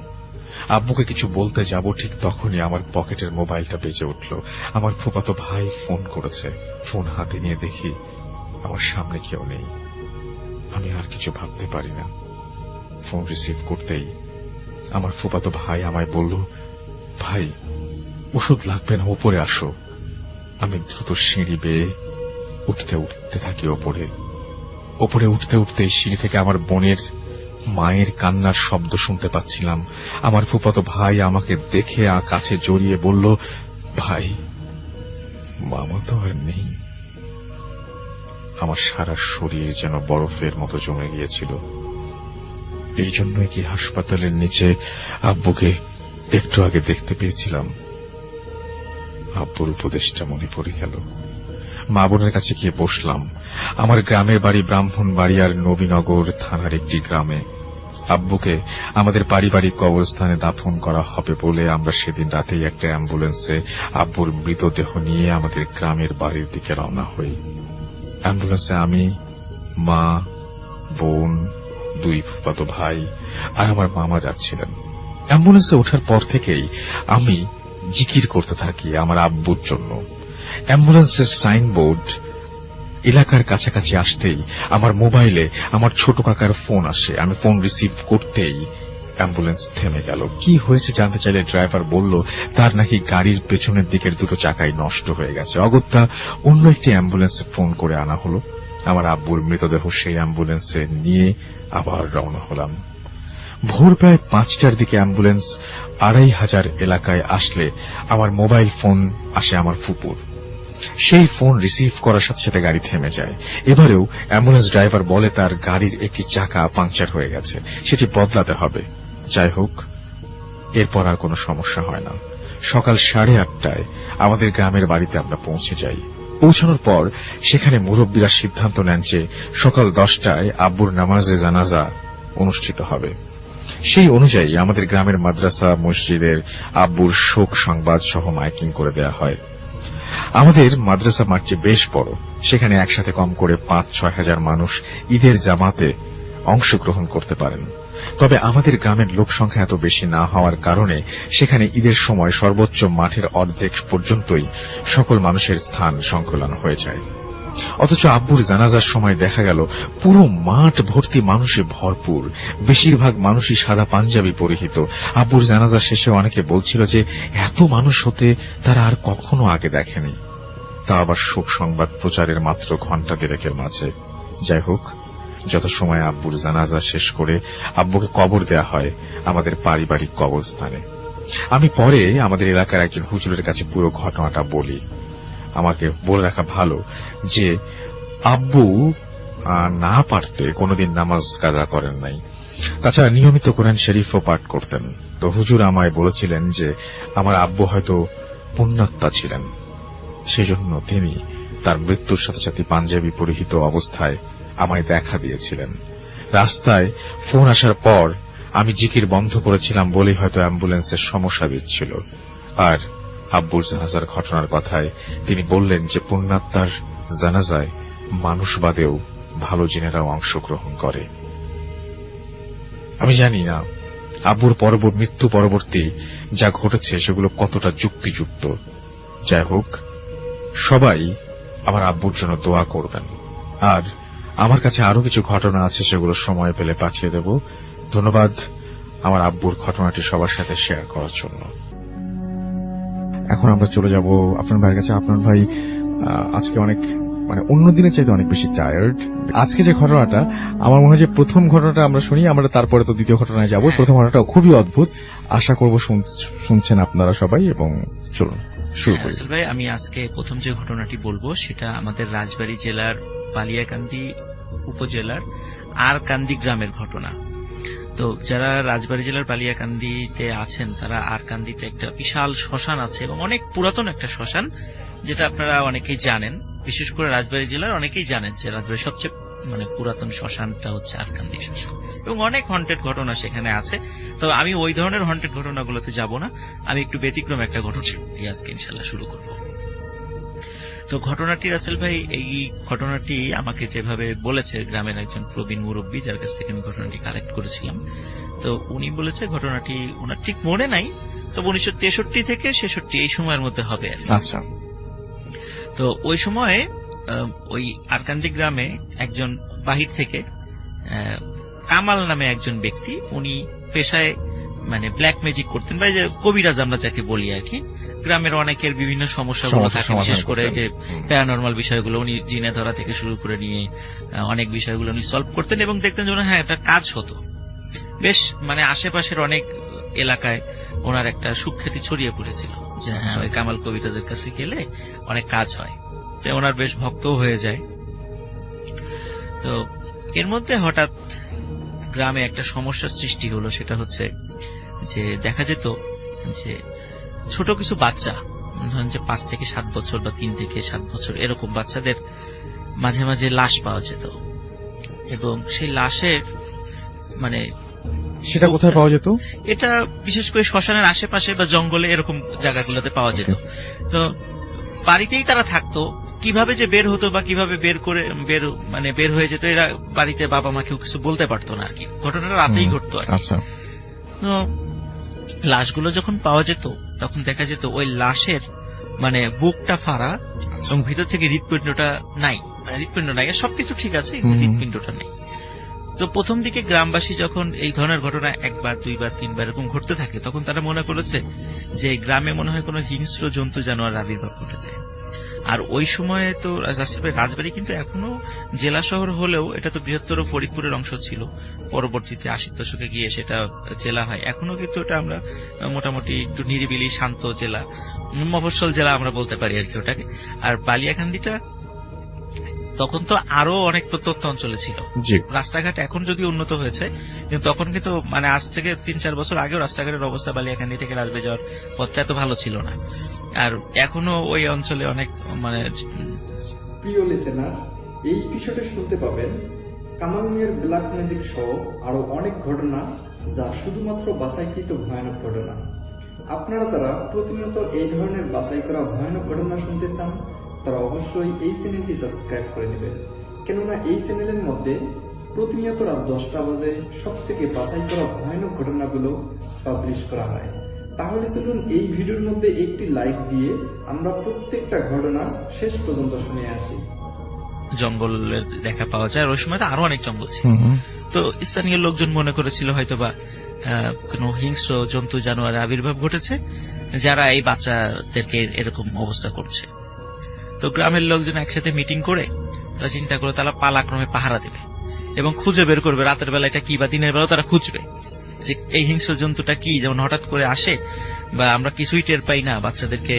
[SPEAKER 1] আব্বুকে কিছু বলতে যাব ঠিক তখনই আমার পকেটের মোবাইলটা বেজে উঠল। আমার ফুফাতো ভাই ফোন করেছে। ফোন হাতে নিয়ে দেখি আমার সামনে কেউ নেই। আমি আর কিছু ভাবতে পারি না। ফোন রিসিভ করতেই আমার ফুফাতো ভাই আমায় বলল, ভাই ওষুধ লাগবে না, উপরে আসো। আমি দ্রুত সিঁড়ি বেয়ে উঠতে থাকি ওপরে উঠতে উঠতে সিঁড়ি থেকে আমার বোনের মায়ের কান্নার শব্দ শুনতে পাচ্ছিলাম। আমার ফুফাতো ভাই আমাকে দেখে কাছে জড়িয়ে বলল, ভাই মামা তো আর নেই। আমার সারা শরীর যেন বরফের মতো জমে গিয়েছিল। এই জন্যই কি হাসপাতালের নিচে আব্বুকে একটু আগে দেখতে পেয়েছিলাম। আব্বুর উপদেশটা মনে পড়ে গেল। মা বোনের কাছে গিয়ে বসলাম। আমার গ্রামের বাড়ি ব্রাহ্মণবাড়িয়ার নবীনগর থানার একটি গ্রামে। আব্বুকে আমাদের পারিবারিক কবরস্থানে দাফন করা হবে বলে আমরা সেদিন রাতেই একটা অ্যাম্বুলেন্সে আব্বুর মৃতদেহ নিয়ে আমাদের গ্রামের বাড়ির দিকে রওনা হই। অ্যাম্বুলেন্সে আমি, মা, বোন, 2 ফুফাতো ভাই আর আমার মামা যাচ্ছিলেন। অ্যাম্বুলেন্সে ওঠার পর থেকেই আমি জিকির করতে থাকি আমার আব্বুর জন্য। অ্যাম্বুলেন্সের সাইনবোর্ড এলাকার কাছাকাছি আসতেই আমার মোবাইলে আমার ছোট কাকার ফোন আসে। আমি ফোন রিসিভ করতেই অ্যাম্বুলেন্স থেমে গেল। কি হয়েছে জানতে চাইলে ড্রাইভার বলল তার নাকি গাড়ির পেছনের দিকের 2টো চাকাই নষ্ট হয়ে গেছে। অগত্যা অন্য একটি অ্যাম্বুলেন্সে ফোন করে আনা হলো। আমার আব্বুর মৃতদেহ সেই অ্যাম্বুলেন্সে নিয়ে আবার রওনা হলাম। ভোর প্রায় 5টার দিকে অ্যাম্বুলেন্স 2500 এলাকায় আসলে আমার মোবাইল ফোন আসে আমার ফুপুর। সেই ফোন রিসিভ করার সাথে সাথে গাড়ি থেমে যায়। এবারেও অ্যাম্বুলেন্স ড্রাইভার বলে তার গাড়ির একটি চাকা পাংচার হয়ে গেছে, সেটি বদলাতে হবে। যাই হোক, এরপর আর কোনো সমস্যা হয় না। সকাল 8:30টায় আমাদের গ্রামের বাড়িতে আমরা পৌঁছে যাই। পৌঁছানোর পর সেখানে মুরব্বীরা সিদ্ধান্ত নেন যে সকাল 10টায় আব্বুর নামাজে জানাজা অনুষ্ঠিত হবে। সেই অনুযায়ী আমাদের গ্রামের মাদ্রাসা মসজিদের আব্বুর শোক সংবাদ সহ মাইকিং করে দেয়া হয়। আমাদের মাদ্রাসা মাঠটি বেশ বড়। সেখানে একসাথে কম করে 5-6 হাজার মানুষ ঈদের জামাতে অংশগ্রহণ করতে পারেন। তবে আমাদের গ্রামের লোক সংখ্যা এত বেশি না হওয়ার কারণে সেখানে ঈদের সময় সর্বোচ্চ মাঠের অর্ধেক পর্যন্তই সকল মানুষের স্থান সংকুলান হয়ে যায়। অথচ আব্বুর জানাজার সময় দেখা গেল পুরো মাঠ ভর্তি মানুষে ভরপুর। বেশিরভাগ মানুষই সাদা পাঞ্জাবি পরিহিত। আব্বুর জানাজা শেষে অনেকে বলছিল যে এত মানুষ হতে তারা আর কখনো আগে দেখেনি। তা আবার শোক সংবাদ প্রচারের মাত্র ঘণ্টা 1.5 মাঝে। যাই হোক, যত সময় আব্বুর জানাজা শেষ করে আব্বুকে কবর দেয়া হয় আমাদের পারিবারিক কবরস্থানে। আমি পরে আমাদের এলাকার একজন হুজুরের কাছে পুরো ঘটনাটা বলি। আমাকে বলে রাখা ভালো যে আব্বু না পারতে কোনোদিন নামাজ কাজা করেন নাই। তাছাড়া নিয়মিত কোরআন শরীফও পাঠ করতেন। তো হুজুর আমায় বলেছিলেন যে আমার আব্বু হয়তো পুণ্যাত্মা ছিলেন, সেজন্য তিনি তার মৃত্যুর সাথে সাথে পাঞ্জাবি পরিহিত অবস্থায় আমায় দেখা দিয়েছিলেন। রাস্তায় ফোন আসার পর আমি জিকির বন্ধ করেছিলাম বলেই হয়তো অ্যাম্বুলেন্সের সমস্যা দিচ্ছিল। আর আব্বুর জানাজার ঘটনার কথায় তিনি বললেন যে পুণ্যাত্মার জানাজায় মানুষ বাদেও ভালো জিনেরাও অংশগ্রহণ করে। আমি জানি না আব্বুর মৃত্যু পরবর্তী যা ঘটেছে সেগুলো কতটা যুক্তিযুক্ত। যাই হোক, সবাই আমার আব্বুর জন্য দোয়া করবেন। আর আমার কাছে আরো কিছু ঘটনা আছে, সেগুলো সময় পেলে পাঠিয়ে দেব। ধন্যবাদ আমার আব্বুর ঘটনাটি সবার সাথে শেয়ার করার জন্য। এখন আমরা চলে যাব আপনার ভাইয়ের কাছে। আপনার ভাই আজকে অনেক অন্য দিনের চাইতে অনেক বেশি টায়ার্ড। আজকে যে ঘটনাটা, আমার মনে হয় যে প্রথম ঘটনাটা আমরা শুনি, আমরা তারপরে তো দ্বিতীয় ঘটনায় যাব। প্রথম ঘটনাটা খুবই অদ্ভুত, আশা করব শুনছেন আপনারা সবাই। এবং চলুন শুরু করি।
[SPEAKER 2] ভাই, আমি আজকে প্রথম যে ঘটনাটি বলবো সেটা আমাদের রাজবাড়ী জেলার বালিয়াকান্দি উপজেলার আরকান্দি গ্রামের ঘটনা। তো যারা রাজবাড়ী জেলার বালিয়াকান্দিতে আছেন তারা আরকান্দিতে একটা বিশাল শ্মশান আছে এবং অনেক পুরাতন একটা শ্মশান, যেটা আপনারা অনেকেই জানেন। বিশেষ করে রাজবাড়ী জেলার অনেকেই জানেন যে রাজবাড়ির সবচেয়ে পুরাতন শ্মশানটা হচ্ছে আরকান্দি শ্মশান, এবং অনেক হন্টেড ঘটনা সেখানে আছে। তো আমি ওই ধরনের হন্টেড ঘটনাগুলোতে যাব না, আমি একটু ব্যতিক্রম একটা ঘটনা দিয়ে আজকে ইনশাল্লাহ শুরু করব। তো ঘটনাটি রাসেল ভাই, এই ঘটনাটি আমাকে যেভাবে বলেছে গ্রামের একজন প্রবীণ মুরব্বী, যার কাছ থেকে আমি ঘটনাটি কালেক্ট করেছিলাম, তো উনি বলেছে ঘটনাটি ওনার ঠিক মনে নাই, তবে 1963 থেকে 66 এই সময়ের মধ্যে হবে।
[SPEAKER 1] আচ্ছা।
[SPEAKER 2] তো ওই সময়ে ওই আরকান্দি গ্রামে একজন বাহির থেকে কামাল নামে একজন ব্যক্তি, উনি পেশায় ব্ল্যাক ম্যাজিক করতেন, বা যে কবিরাজ আমরা যাকে বলি আর কি। গ্রামের অনেকের বিভিন্ন সমস্যাগুলো থাকে, বিশেষ করে যে প্যারানরমাল বিষয়গুলো উনি জিনে ধরা থেকে শুরু করে নিয়ে অনেক বিষয়গুলো উনি সলভ করতেন, এবং দেখতেন যে হ্যাঁ একটা কাজ হতো বেশ, আশেপাশের অনেক এলাকায় ওনার একটা সুখ্যাতি ছড়িয়ে পড়েছিল যে হ্যাঁ ওই কামাল কবিরাজের কাছে গেলে অনেক কাজ হয়। তো ওনার বেশ ভক্তও হয়ে যায়। তো এর মধ্যে হঠাৎ গ্রামে একটা সমস্যার সৃষ্টি হলো, সেটা হচ্ছে যে দেখা যেত যে ছোট কিছু বাচ্চা, ধরেন যে 5 থেকে 7 বছর বা 3 থেকে 7 বছর এরকম বাচ্চাদের মাঝে মাঝে লাশ পাওয়া যেত, এবং সেই লাশের
[SPEAKER 1] সেটা কোথায় পাওয়া যেত?
[SPEAKER 2] এটা বিশেষ করে শ্মশানের আশেপাশে বা জঙ্গলে এরকম জায়গাগুলোতে পাওয়া যেত। তো বাড়িতেই তারা থাকতো, কিভাবে যে বের হতো বা কিভাবে বের হয়ে যেত, এরা বাড়িতে বাবা মা কেউ কিছু বলতে পারতো না আর কি। ঘটনাটা রাতেই ঘটতো আর কি। তো লাশগুলো যখন পাওয়া যেত তখন দেখা যেত ওই লাশের বুকটা ফাড়া এবং ভিতর থেকে হৃৎপিণ্ডটা নাই, সবকিছু ঠিক আছে, হৃৎপিণ্ডটা নেই। তো প্রথম দিকে গ্রামবাসী যখন এই ধরনের ঘটনা 1 বার 2 বার 3 বার এরকম ঘটতে থাকে, তখন তারা মনে করেছে যে গ্রামে মনে হয় কোনো হিংস্র জন্তু জানোয়ার আবির্ভাব ঘটেছে। আর ওই সময়ে তো রাজবাড়ী কিন্তু এখনো জেলা শহর হলেও এটা তো বৃহত্তর ফরিদপুরের অংশ ছিল, পরবর্তীতে 80 দশকে গিয়ে সেটা জেলা হয়। এখনো কিন্তু এটা আমরা মোটামুটি একটু নিরিবিলি শান্ত জেলা, মফস্বল জেলা আমরা বলতে পারি আর কি ওটাকে। আর বালিয়াকান্দিটা তখন তো আরো অনেক প্রত্যন্ত অঞ্চলে ছিল। রাস্তাঘাট এখন যদি উন্নত হয়েছে, কিন্তু তখন কিন্তু আজ থেকে 3-4 বছর আগেও রাস্তাঘাটের অবস্থা বালিয়াকান্দি থেকে রাজবাড়ী যাওয়ার পথটা এত ভালো ছিল না। আর এখনো ওই অঞ্চলে অনেক
[SPEAKER 4] প্রিয় লিসেনার, এই এপিসোডে শুনতে পাবেন কামাল মিয়ার ব্ল্যাক ম্যাজিক সহ আরো অনেক ঘটনা, যা শুধুমাত্র বাছাইকৃত ভয়ানক ঘটনা। আপনারা যারা প্রতিনিয়ত এই ধরনের বাছাই করা ভয়ানক ঘটনা শুনতে চান, তারা অবশ্যই এই চ্যানেলটি সাবস্ক্রাইব করে নেবেন, কেননা এই চ্যানেলের মধ্যে প্রতিনিয়ত রাত 10টা বাজে সব থেকে বাছাই করা ভয়ানক ঘটনাগুলো পাবলিশ করা হয়। তাহলে চলুন এই ভিডিওর মধ্যে একটি লাইক দিয়ে আমরা প্রত্যেকটা ঘটনা শেষ পর্যন্ত শুনে আসি।
[SPEAKER 2] জঙ্গলের দেখা পাওয়া যায়, আর ওই সময় তো আরো অনেক জঙ্গল ছিল। তো স্থানীয় লোকজন মনে করেছিল হয়তোবা কোন হিংস্র জন্তু জানোয়ারের আবির্ভাব ঘটেছে, যারা এই বাচ্চাদেরকে এরকম অবস্থা করছে। তো গ্রামের লোকজন একসাথে মিটিং করে তারা চিন্তা করে তারা পালাক্রমে পাহারা দেবে এবং খুঁজে বের করবে রাতের বেলা এটা কি বা দিনের বেলাও তারা খুঁজবে যে এই হিংস্র জন্তুটা কি, যেমন হঠাৎ করে আসে বা আমরা কিছুই টের পাই না, বাচ্চাদেরকে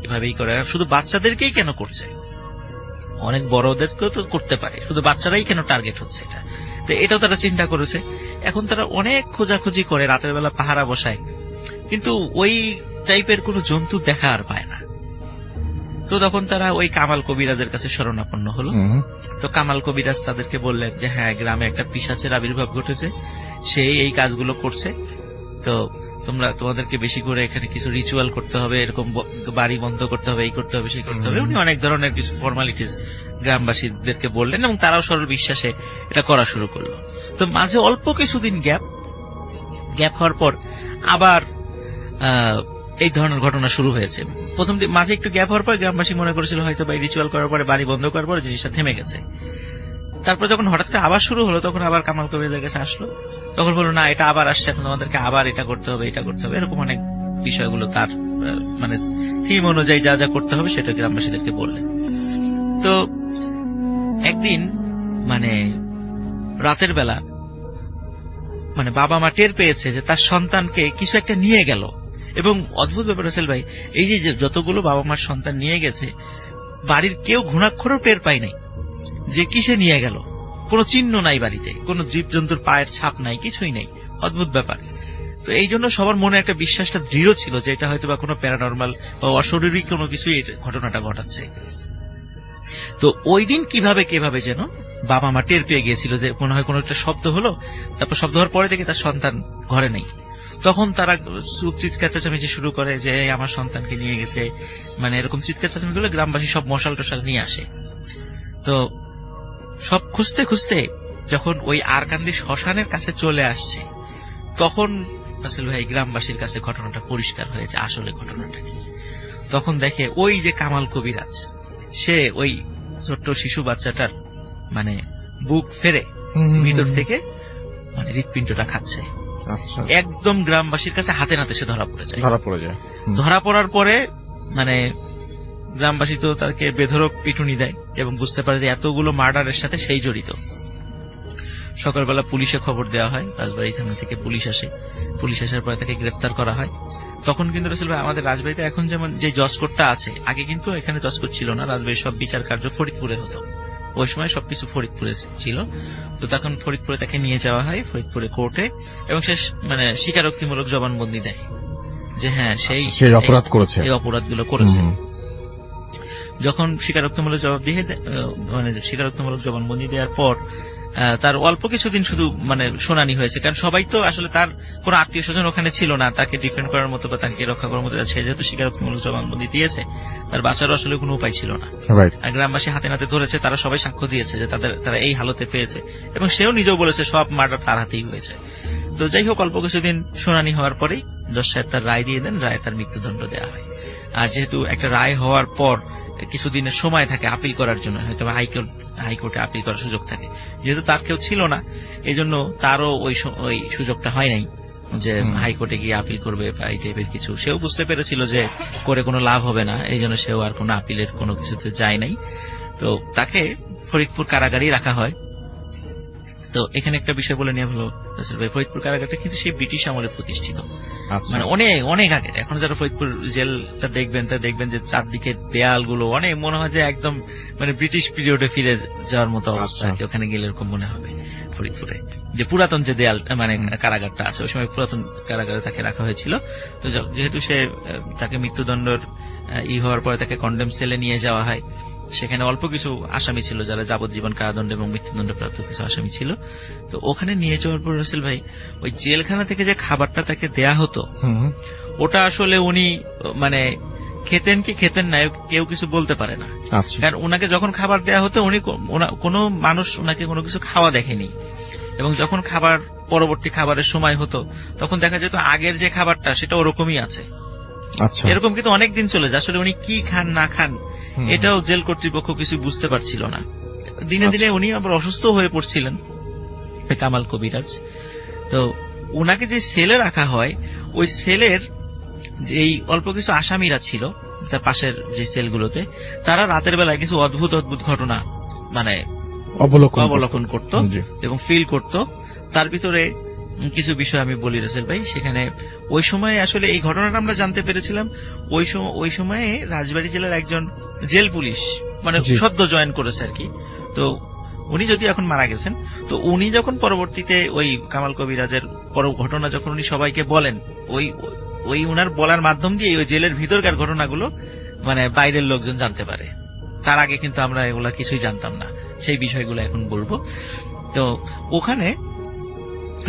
[SPEAKER 2] এভাবেই করে। শুধু বাচ্চাদেরকেই কেন করছে, অনেক বড়দেরকেও তো করতে পারে, শুধু বাচ্চারাই কেন টার্গেট হচ্ছে এটা। তো তো এটাও তারা চিন্তা করেছে। এখন তারা অনেক খোঁজাখুঁজি করে, রাতের বেলা পাহারা বসায়, কিন্তু ওই টাইপের কোনো জন্তু দেখা আর পায় না। তো তখন তারা ওই কামাল কবিরাজের কাছে শরণাপন্ন হলো। তো কামাল কবিরাজ তাদেরকে বললেন যে হ্যাঁ, গ্রামে একটা পিশাচের আবির্ভাব ঘটেছে, সেই এই কাজগুলো করছে, তো তোমাদেরকে বেশি করে এখানে কিছু রিচুয়াল করতে হবে, এরকম বাড়ি বন্ধ করতে হবে, এই করতে হবে, সেই করতে হবে। উনি অনেক ধরনের কিছু ফর্মালিটিস গ্রামবাসীদেরকে বললেন এবং তারাও সরল বিশ্বাসে এটা করা শুরু করলো। তো মাঝে অল্প কিছুদিন গ্যাপ হওয়ার পর আবার এই ধরনের ঘটনা শুরু হয়েছে। প্রথম মাঝে একটু গ্যাপ হওয়ার পর গ্রামবাসী মনে করেছিল হয়তো বা রিচুয়াল করার পরে, বাড়ি বন্ধ করার পরে জিনিসটা থেমে গেছে। তারপর যখন হঠাৎ করে আবার শুরু হলো, তখন আবার কামাল কবিরাজের কাছে আসলো, তখন বললো না, এটা আবার আসছে, এখন তোমাদেরকে আবার এটা করতে হবে, এটা করতে হবে, এরকম অনেক বিষয়গুলো তার মানে থিম অনুযায়ী যা যা করতে হবে সেটা গ্রামবাসীদেরকে বললেন। তো একদিন মানে রাতের বেলা মানে বাবা মা টের পেয়েছে যে তার সন্তানকে কিছু একটা নিয়ে গেল। এবং অদ্ভুত ব্যাপার রাসেল ভাই, এই যে যতগুলো বাবা মার সন্তান নিয়ে গেছে, বাড়ির কেউ ঘুণাক্ষরও টের পায় নাই যে কিসে নিয়ে গেল। কোনো চিহ্ন নাই বাড়িতে, কোনো জীবজন্তুর পায়ের ছাপ নাই, কিছুই নেই। অদ্ভুত ব্যাপার। তো এই জন্য সবার মনে একটা বিশ্বাসটা দৃঢ় ছিল যে এটা হয়তো বা কোনো প্যারানর্মাল বা অশরীরী কোনো কিছুই এই ঘটনাটা ঘটাচ্ছে। তো ওই দিন কিভাবে যেন বাবা মা টের পেয়ে গিয়েছিল যে মনে হয় কোনো একটা শব্দ হলো, তারপর শব্দ হওয়ার পরে দেখে তার সন্তান ঘরে নেই। তখন তারা চিৎকার চেঁচামেচি শুরু করে যে আমার সন্তানকে নিয়ে গেছে, মানে এরকম চিৎকার চেঁচামেচি করলে গ্রামবাসী সব মশাল টশাল নিয়ে আসে। তো সব খুঁজতে খুঁজতে যখন ওই আরকান্দি শ্মশানের কাছে চলে আসছে, তখন রাসেল ভাই গ্রামবাসীর কাছে ঘটনাটা পরিষ্কার হয়েছে আসলে ঘটনাটা কি। তখন দেখে ওই যে কামাল কবিরাজ, সে ওই ছোট্ট শিশু বাচ্চাটার মানে বুক ফেরে ভিতর থেকে মানে হৃৎপিণ্ডটা খাচ্ছে। একদম গ্রামবাসীর কাছে হাতে নাতে সে ধরা পড়ে যায়। ধরা পড়ার পরে মানে গ্রামবাসী তো তাকে বেধড়ক পিটুনি দেয় এবং বুঝতে পারে যে এতগুলো মার্ডারের সাথে সেই জড়িত। সকালবেলা পুলিশে খবর দেওয়া হয়, রাজবাড়ী থানা থেকে পুলিশ আসে। পুলিশ আসার পরে তাকে গ্রেফতার করা হয়। তখন কিন্তু রাসেল ভাই আমাদের রাজবাড়ীতে এখন যেমন যে জজ কোর্টটা আছে, আগে কিন্তু এখানে জজ কোর্ট ছিল না। রাজবাড়ির সব বিচার কার্য ফরিদপুরে হতো, ওই সময় সবকিছু ফরিদপুরে ছিল। তো তখন ফরিদপুরে তাকে নিয়ে যাওয়া হয়, ফরিদপুরে কোর্টে, এবং সে মানে স্বীকারোক্তিমূলক জবানবন্দি দেয় যে হ্যাঁ সেই অপরাধ করেছে, এই অপরাধগুলো করেছে। যখন স্বীকারোক্তিমূলক জবানবন্দি দেওয়ার পর তার অল্প কিছুদিন শুধু মানে শুনানি হয়েছে, কারণ সবাই তো আসলে তার কোন আত্মীয় স্বজন ওখানে ছিল না তাকে ডিফেন্ড করার মতো বা তাকে রক্ষা করার মতো। সে যেহেতু স্বীকারোক্তিমূলক জবানবন্দি দিয়েছে, তার বাঁচারও আসলে কোনো উপায় ছিল না। আর গ্রামবাসী হাতে নাতে ধরেছে, তারা সবাই সাক্ষ্য দিয়েছে যে তারা এই হালতে পেয়েছে, এবং সেও নিজেও বলেছে সব মার্ডার তার হাতেই হয়েছে। তো যাই হোক, অল্প কিছুদিন শুনানি হওয়ার পরেই জজ সাহেব তার রায় দিয়ে দেন, রায় তার মৃত্যুদণ্ড দেওয়া হয়। আর যেহেতু একটা রায় হওয়ার পর কিছুদিনের সময় থাকে আপিল করার জন্য, হয়তো হাইকোর্টে আপিল করার সুযোগ থাকে, যেহেতু তার কেউ ছিল না এই জন্য তারও ওই সুযোগটা হয় নাই যে হাইকোর্টে গিয়ে আপিল করবে বা এই টাইপের কিছু। সেও বুঝতে পেরেছিল যে করে কোনো লাভ হবে না, এই জন্য সেও আর কোনো আপিলের কোনো কিছুতে যায় নাই। তো তাকে ফরিদপুর কারাগারেই রাখা হয়। তো এখানে একটা বিষয় বলে নিয়ে হলো ফরিদপুর কারাগারটা কিন্তু সেই ব্রিটিশ আমলে প্রতিষ্ঠিত, মানে অনেক আগে। এখন যারা ফরিদপুর জেলটা দেখবেন তা দেখবেন যে চারদিকে দেয়ালগুলো অনেক মনে হয় যে একদম মানে ব্রিটিশ পিরিয়ডে ফিরে যাওয়ার মতো অবস্থা। ওখানে গেলে এরকম মনে হবে ফরিদপুরে যে পুরাতন যে দেয়াল মানে কারাগারটা আছে, ওই সময় পুরাতন কারাগারে তাকে রাখা হয়েছিল। তো যেহেতু তাকে মৃত্যুদণ্ডের হওয়ার পরে তাকে কন্ডেম সেলে নিয়ে যাওয়া হয়। সেখানে অল্প কিছু আসামি ছিল যারা যাবজ্জীবন কারাদণ্ড এবং মৃত্যুদণ্ড প্রাপ্ত কিছু আসামি ছিল। তো ওখানে নিয়ে যাওয়ার পর রাসেল ভাই ওই জেলখানা থেকে যে খাবারটা তাকে দেয়া হতো, ওটা আসলে উনি মানে খেতেন কি খেতেন না কেউ কিছু বলতে পারে না। কারণ ওনাকে যখন খাবার দেয়া হতো উনি কোনো মানুষ ওনাকে কোনো কিছু খাওয়া দেখেনি, এবং যখন পরবর্তী খাবারের সময় হতো তখন দেখা যেত আগের যে খাবারটা সেটা ওরকমই আছে। এরকম কিন্তু অনেকদিন চলে যায়। আসলে উনি কি খান না খান এটাও জেল কর্তৃপক্ষ কিছু বুঝতে পারছিল না। দিনে দিনে উনি আবার অসুস্থ হয়ে পড়ছিলেন কামাল কবিরাজ। তো ওনাকে যে সেলে রাখা হয়, ওই সেলের যেই অল্প কিছু আসামিরা ছিল তার পাশের যে সেলগুলোতে, তারা রাতের বেলায় কিছু অদ্ভুত ঘটনা মানে অবলোকন করত এবং ফিল করত। তার ভিতরে কিছু বিষয় আমি বলি রাসেল ভাই। সেখানে ওই সময় আসলে এই ঘটনাটা আমরা জানতে পেরেছিলাম ওই সময়ে রাজবাড়ী জেলার একজন জেল পুলিশ মানে সদ্য জয়েন করেছে আর কি। তো উনি যদি এখন মারা গেছেন, তো উনি যখন পরবর্তীতে ওই কামাল কবিরাজের ঘটনা যখন উনি সবাইকে বলেন, ওই উনার বলার মাধ্যম দিয়ে ওই জেলের ভিতরকার ঘটনাগুলো মানে বাইরের লোকজন জানতে পারে। তার আগে কিন্তু আমরা এগুলা কিছুই জানতাম না, সেই বিষয়গুলো এখন বলবো। তো ওখানে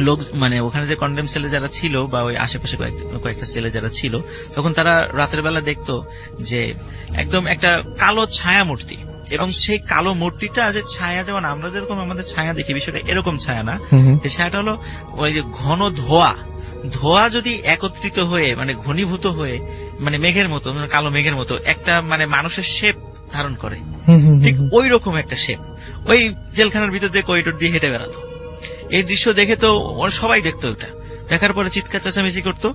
[SPEAKER 2] লোক মানে ওখানে যে কন্ডেম সেলে যারা ছিল বা ওই আশেপাশে কয়েকটা সেলে যারা ছিল, তখন তারা রাতের বেলা দেখতো যে একদম একটা কালো ছায়া মূর্তি, এবং সেই কালো মূর্তিটা যে ছায়া, যেমন আমরা যেরকম আমাদের ছায়া দেখি, বিষয়টা এরকম ছায়া না। এই ছায়াটা হলো ওই যে ঘন ধোয়া যদি একত্রিত হয়ে মানে ঘনীভূত হয়ে মানে মেঘের মতো, কালো মেঘের মতো একটা মানে মানুষের শেপ ধারণ করে, ঠিক ওই রকম একটা শেপ ওই জেলখানার ভিতর দিয়ে করিডোর দিয়ে হেঁটে বেড়াতো। এই দৃশ্য দেখে তো সবাই দেখতো, ওটা দেখার পরে চিৎকার চেঁচামেচি করতো।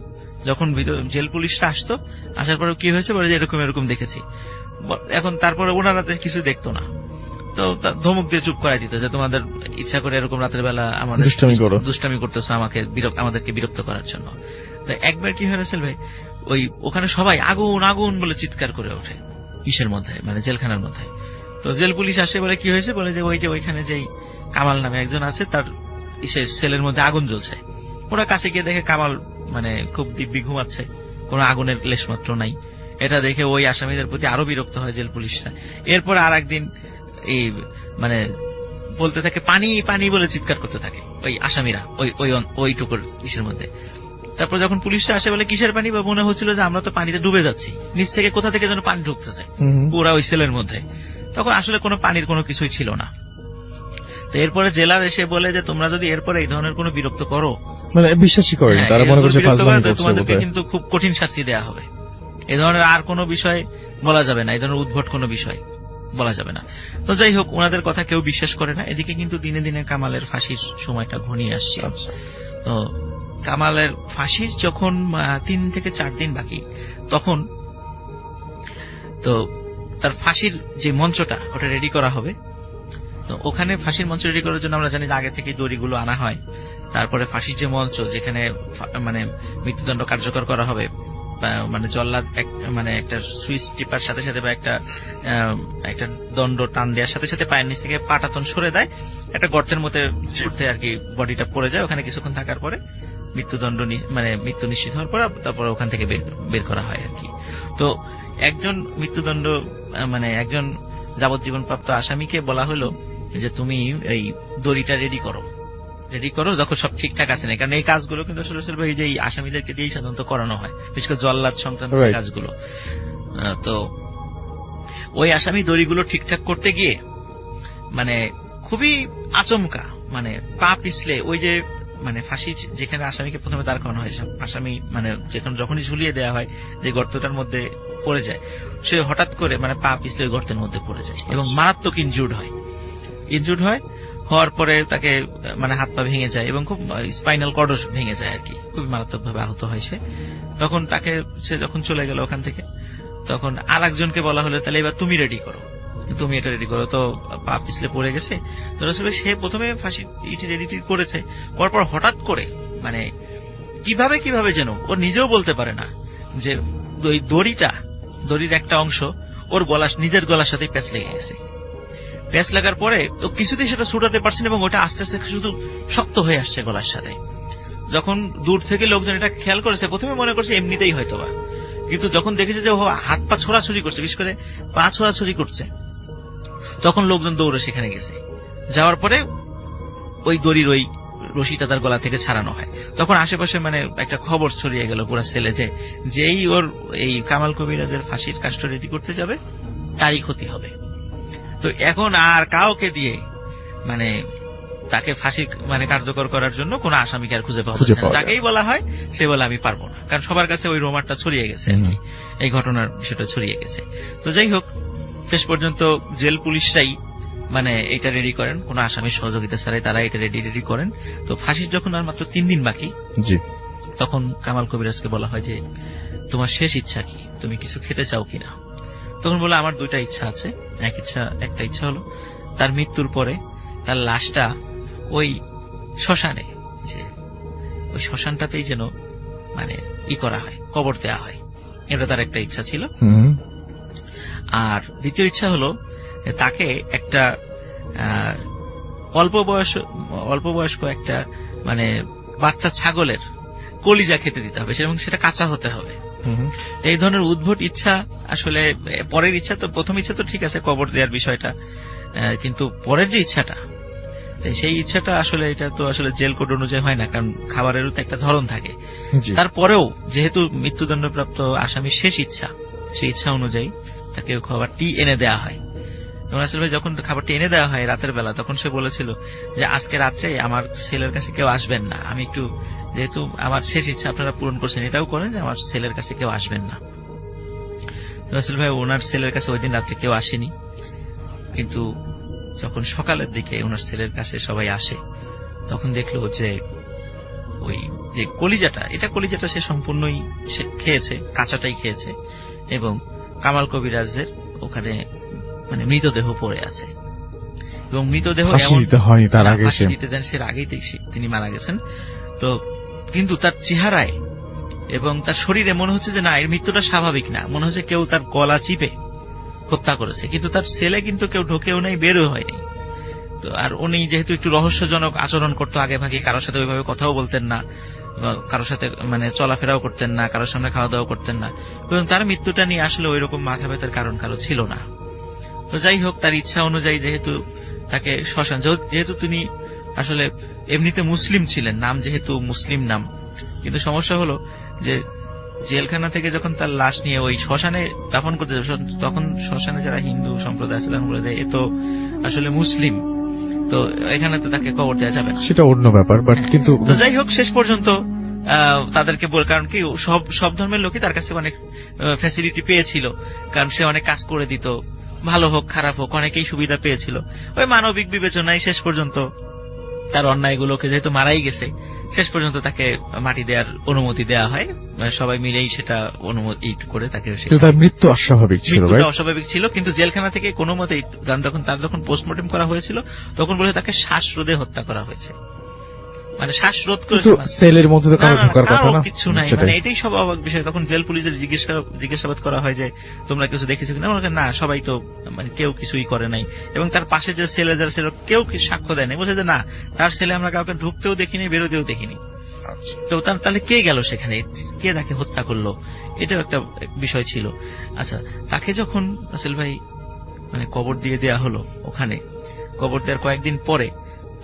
[SPEAKER 2] যখন জেল পুলিশরা আসতো, আসার পরে কি হয়েছে বলে যে এরকম এরকম দেখেছি। এখন তারপরে ওনারা কিছু দেখতো না, তো ধমক দিয়ে চুপ করাই দিত যে তোমাদের ইচ্ছা করে এরকম রাতের বেলা আমাদের দুষ্টামি করতেছো, আমাদেরকে বিরক্ত করার জন্য। তো একবার কি হয়েছিল ভাই, ওখানে সবাই আগুন আগুন বলে চিৎকার করে ওঠে ইসের মধ্যে, মানে জেলখানার মধ্যে। তো জেল পুলিশ আসে, বলে কি হয়েছে বলে যে ওইখানে যেই কামাল নামে একজন আছে তার সেলের মধ্যে আগুন জ্বলছে। ওরা কাছে গিয়ে দেখে কামাল মানে খুব দিব্যি ঘুমাচ্ছে, কোনো আগুনের লেশ মাত্র নাই। এটা দেখে ওই আসামিদের প্রতি আরো বিরক্ত হয় জেল পুলিশরা। এরপর আর একদিন এই মানে বলতে থাকে পানি পানি বলে চিৎকার করতে থাকে ওই আসামিরা ওইটুকুর ইসের মধ্যে। তারপর যখন পুলিশরা আসে, বলে কিসের পানি, বা মনে হচ্ছিল যে আমরা তো পানিতে ডুবে যাচ্ছি, নিচ থেকে কোথা থেকে যেন পানি ঢুকতেছে পুরা ওই সেলের মধ্যে। তখন আসলে কোনো পানির কোনো কিছুই ছিল না। তো এরপরে জেলার এসে বলে যে তোমরা যদি এরপরে এই ধরনের কোনো বিরক্ত করো,
[SPEAKER 1] মানে বিশ্বাসই করেন তারা, মনে করছে
[SPEAKER 2] তোমাদেরকে কিন্তু খুব কঠিন শাস্তি দেওয়া হবে। এই ধরনের আর কোনো বিষয় বলা যাবে না, এই ধরনের উদ্ভট কোনো বিষয় বলা যাবে না। তো যাই হোক, ওনাদের কথা কেউ বিশ্বাস করে না। এদিকে কিন্তু দিনে দিনে কামালের ফাঁসির সময়টা ঘনিয়ে আসছে। তো কামালের ফাঁসির যখন 3 থেকে 4 দিন বাকি, তখন তো তার ফাঁসির যে মঞ্চটা ওটা রেডি করা হবে। তো ওখানে ফাঁসির মঞ্চ রেডি করার জন্য আমরা জানি যে আগে থেকে দড়িগুলো আনা হয়। তারপরে ফাঁসির যে মঞ্চ, যেখানে মানে মৃত্যুদণ্ড কার্যকর করা হবে, মানে জল্লাদ মানে একটা সুইচ টিপার সাথে সাথে বা একটা দণ্ড টান দেওয়ার সাথে সাথে পায়ের নিচ থেকে পাটাতন সরে দেয়, একটা গর্তের মধ্যে ছুটতে আর কি বডিটা পড়ে যায়। ওখানে কিছুক্ষণ থাকার পরে মৃত্যুদণ্ড মানে মৃত্যু নিশ্চিত হওয়ার পর তারপরে ওখান থেকে বের করা হয় আর কি। তো একজন মৃত্যুদণ্ড মানে একজন যাবজ্জীবনপ্রাপ্ত আসামিকে বলা হলো যে তুমি এই দড়িটা রেডি করো, যখন সব ঠিকঠাক আছে না। কারণ এই কাজগুলো কিন্তু আসলে এই যে আসামিদেরকে দিয়েই সাধারণত করানো হয়, বিশেষ করে জল্লাদ সংক্রান্ত কাজগুলো। তো ওই আসামি দড়িগুলো ঠিকঠাক করতে গিয়ে মানে খুবই আচমকা মানে পা পিছলে ওই যে মানে ফাঁসি যেখানে আসামিকে প্রথমে দাঁড় করানো হয়, আসামি মানে যখনই ঝুলিয়ে দেওয়া হয় যে গর্তটার মধ্যে পড়ে যায়, সে হঠাৎ করে মানে পা পিছলে ওই গর্তের মধ্যে পড়ে যায় এবং মারাত্মক ইনজুর্ড হয়। হওয়ার পরে তাকে মানে হাত পা ভেঙে যায় এবং খুব স্পাইনাল কর্ডও ভেঙে যায় আর কি, খুবই মারাত্মকভাবে আহত হয় সে। তখন সে যখন চলে গেল ওখান থেকে, তখন আর একজনকে বলা হলো তাহলে এবার তুমি এটা রেডি করো। তো পা পিছলে পড়ে গেছে। তো আসলে সে প্রথমে ফাঁসি রেডি করেছে, পরপর হঠাৎ করে মানে কিভাবে যেন ও নিজেও বলতে পারে না যে ওই দড়ির একটা অংশ ওর নিজের গলার সাথে প্যাঁচ লেগে গেছে। প্যাঁচ লাগার পরে তো কিছুতেই সেটা ছুটাতে পারছে না এবং ওটা আস্তে আস্তে শুধু শক্ত হয়ে আসছে গলার সাথে। যখন দূর থেকে লোকজন এটা খেয়াল করেছে, প্রথমে মনে করছে এমনিতেই হয়তোবা, কিন্তু যখন দেখেছে যে ও হাত পা ছোড়াছুড়ি করছে, বিশেষ করে পা ছোড়াছুড়ি করছে, তখন লোকজন দৌড়ে সেখানে গেছে। যাওয়ার পরে ওই দড়ির ওই রশিটা তার গলা থেকে ছাড়ানো হয়। তখন আশেপাশে মানে একটা খবর ছড়িয়ে গেল পুরো ছেলে যেই ওর এই কামাল কবিরাজের ফাঁসির কাজটা রেডি করতে যাবে তারই ক্ষতি হবে। তো এখন আর কাউকে দিয়ে মানে তাকে ফাঁসি মানে কার্যকর করার জন্য কোন আসামিকে আর খুঁজে পাওয়া যাচ্ছে না। যাকেই বলা হয় সে বলে আমি পারবো না, কারণ সবার কাছে ওই রোমারটা ছড়িয়ে গেছে, এই ঘটনার বিষয়টা ছড়িয়ে গেছে। তো যাই হোক, শেষ পর্যন্ত জেল পুলিশরাই মানে এটা রেডি করেন, কোন আসামির সহযোগিতা ছাড়াই তারা এটা রেডি করেন। তো ফাঁসির যখন আর মাত্র 3 দিন বাকি, তখন কামাল কবিরাজকে বলা হয় যে তোমার শেষ ইচ্ছা কি, তুমি কিছু খেতে চাও কিনা? তখন বলে আমার 2টা ইচ্ছা আছে। একটা ইচ্ছা হলো তার মৃত্যুর পরে তার লাশটা ওই শ্মশানে, যে ওই শ্মশানটাতেই যেন মানে করা হয়, কবর দেওয়া হয়, এটা তার একটা ইচ্ছা ছিল। আর দ্বিতীয় ইচ্ছা হলো তাকে একটা অল্প বয়স্ক একটা মানে বাচ্চা ছাগলের কলিজা খেতে দিতে হবে এবং সেটা কাঁচা হতে হবে। এই ধরনের উদ্ভট ইচ্ছা আসলে পরের ইচ্ছা তো, প্রথম ইচ্ছা তো ঠিক আছে কবর দেওয়ার বিষয়টা, কিন্তু পরের যে ইচ্ছাটা, সেই ইচ্ছাটা আসলে এটা তো আসলে জেল কোড অনুযায়ী হয় না, কারণ খাবারেরও তো একটা ধরন থাকে। তারপরেও যেহেতু মৃত্যুদণ্ডপ্রাপ্ত আসামির শেষ ইচ্ছা, সেই ইচ্ছা অনুযায়ী তাকে খাবারটি এনে দেওয়া হয়। এবং রাসেল ভাই যখন খাবারটি এনে দেওয়া হয় রাতের বেলা, তখন সে বলেছিল যে আজকে রাত্রে আমার ছেলের কাছে কেউ আসবেন না, আমি একটু, যেহেতু আমার শেষ ইচ্ছা আপনারা পূরণ করছেন, এটাও করেন যে আমার ছেলের কাছে কেউ আসবেন না। তো রাসেল ভাই ওনার ছেলের কাছে ওই দিন রাত্রে কেউ আসেনি, কিন্তু যখন সকালের দিকে ওনার ছেলের কাছে সবাই আসে, তখন দেখলো যে ওই যে কলিজাটা সে সম্পূর্ণই সে খেয়েছে, কাঁচাটাই খেয়েছে, এবং কামাল কবিরাজের ওখানে মানে মৃতদেহ পড়ে আছে। এবং মৃতদেহ দিতে দেন সে আগেই তিনি মারা গেছেন। তো কিন্তু তার চেহারায় এবং তার শরীরে মনে হচ্ছে যে না, এর মৃত্যুটা স্বাভাবিক না, মনে হচ্ছে কেউ তার গলা চিপে হত্যা করেছে। কিন্তু তার ছেলে কিন্তু কেউ ঢোকেও নাই, বেরও হয়নি। তো আর উনি যেহেতু একটু রহস্যজনক আচরণ করতো আগে ভাগে, কারোর সাথে ওইভাবে কথাও বলতেন না, কারোর সাথে মানে চলাফেরাও করতেন না, কারোর সামনে খাওয়া দাওয়া করতেন না, এবং তার মৃত্যুটা নিয়ে আসলে ওই রকম মাথা ব্যথার কারণ কারো ছিল না। তো যাই হোক, তার ইচ্ছা অনুযায়ী যেহেতু তাকে শ্মশান, যেহেতু তিনি আসলে এমনিতে মুসলিম ছিলেন, নাম যেহেতু মুসলিম নাম, কিন্তু সমস্যা হলো যে জেলখানা থেকে যখন তার লাশ নিয়ে ওই শ্মশানে দাফন করতে যাবে, তখন শ্মশানে যারা হিন্দু সম্প্রদায় আছে তখন বলে দেয় এ তো আসলে মুসলিম, তো এখানে তো তাকে কবর দেওয়া যাবে না,
[SPEAKER 1] সেটা অন্য ব্যাপার। বাট কিন্তু
[SPEAKER 2] যাই হোক, শেষ পর্যন্ত তাদেরকে বল, কারণ কি সব ধর্মের লোকই তার কাছে অনেক ফ্যাসিলিটি পেয়েছিল, কারণ সে অনেক কাজ করে দিত, ভালো হোক খারাপ হোক অনেকেই সুবিধা পেয়েছিল। ওই মানবিক বিবেচনায় শেষ পর্যন্ত তার অন্যায়গুলোকে যেহেতু মারাই গেছে, শেষ পর্যন্ত তাকে মাটি দেওয়ার অনুমতি দেওয়া হয়, সবাই মিলেই সেটা অনুমতি করে তাকে।
[SPEAKER 1] তার মৃত্যু অস্বাভাবিক ছিল,
[SPEAKER 2] অস্বাভাবিক ছিল, কিন্তু জেলখানা থেকে কোনো মতেই, কারণ তার যখন পোস্টমর্টম করা হয়েছিল তখন বলে তাকে শ্বাসরোধে হত্যা করা হয়েছে, মানে শ্বাসরোধ করে,
[SPEAKER 1] সেলের মধ্যে তো কারো ঢোকার কথা না,
[SPEAKER 2] কিছু নাই, মানে এটাই সব অবাক বিষয়। তখন জেল পুলিশের জিজ্ঞাসাবাদ করা হয় যে তোমরা কিছু দেখেছো কিনা, না সবাই তো মানে কেউ কিছুই করে নাই, এবং তার পাশে যে ছেলে যারা ছিল কেউ সাক্ষ্য দেয় নাই, বলছে যে না তার ছেলে আমরা কাউকে ঢুকতেও দেখিনি, বেরোতেও দেখিনি। তো তাহলে কে গেল সেখানে, কে তাকে হত্যা করলো, এটাও একটা বিষয় ছিল। আচ্ছা, তাকে যখন রাসেল ভাই মানে কবর দিয়ে দেয়া হলো, ওখানে কবর দেওয়ার কয়েকদিন পরে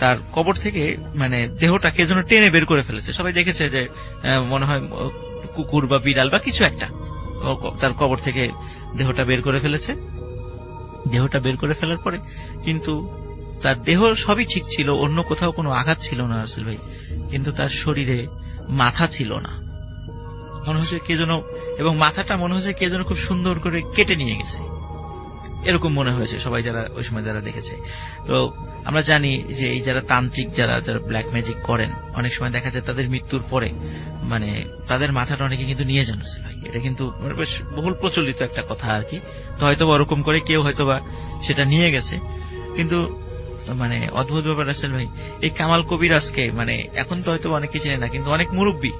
[SPEAKER 2] তার কবর থেকে মানে দেহটা কে যেন টেনে বের করে ফেলেছে। সবাই দেখেছে যে মনে হয় কুকুর বা বিড়াল বা কিছু একটা তার কবর থেকে দেহটা বের করে ফেলেছে। দেহটা বের করে ফেলার পরে কিন্তু তার দেহ সবই ঠিক ছিল, অন্য কোথাও কোনো আঘাত ছিল না রাসেল ভাই, কিন্তু তার শরীরে মাথা ছিল না, মনে হচ্ছে কে যেন, এবং মাথাটা মনে হচ্ছে কে যেন খুব সুন্দর করে কেটে নিয়ে গেছে, এরকম মনে হয়েছে সবাই যারা ওই সময় যারা দেখেছে। তো আমরা জানি যে এই যারা তান্ত্রিক, যারা ব্ল্যাক ম্যাজিক করেন, অনেক সময় দেখা যায় তাদের মৃত্যুর পরে মানে তাদের মাথাটা অনেকে কিন্তু নিয়ে যান ভাই, এটা কিন্তু বেশ বহুল প্রচলিত একটা কথা আর কি। তো হয়তো ওরকম করে কেউ হয়তোবা সেটা নিয়ে গেছে, কিন্তু মানে অদ্ভুত ব্যাপার রাসেল ভাই, এই কামাল কবিরাজকে মানে এখন তো হয়তো অনেকে চেনে না, কিন্তু অনেক মুরব্বী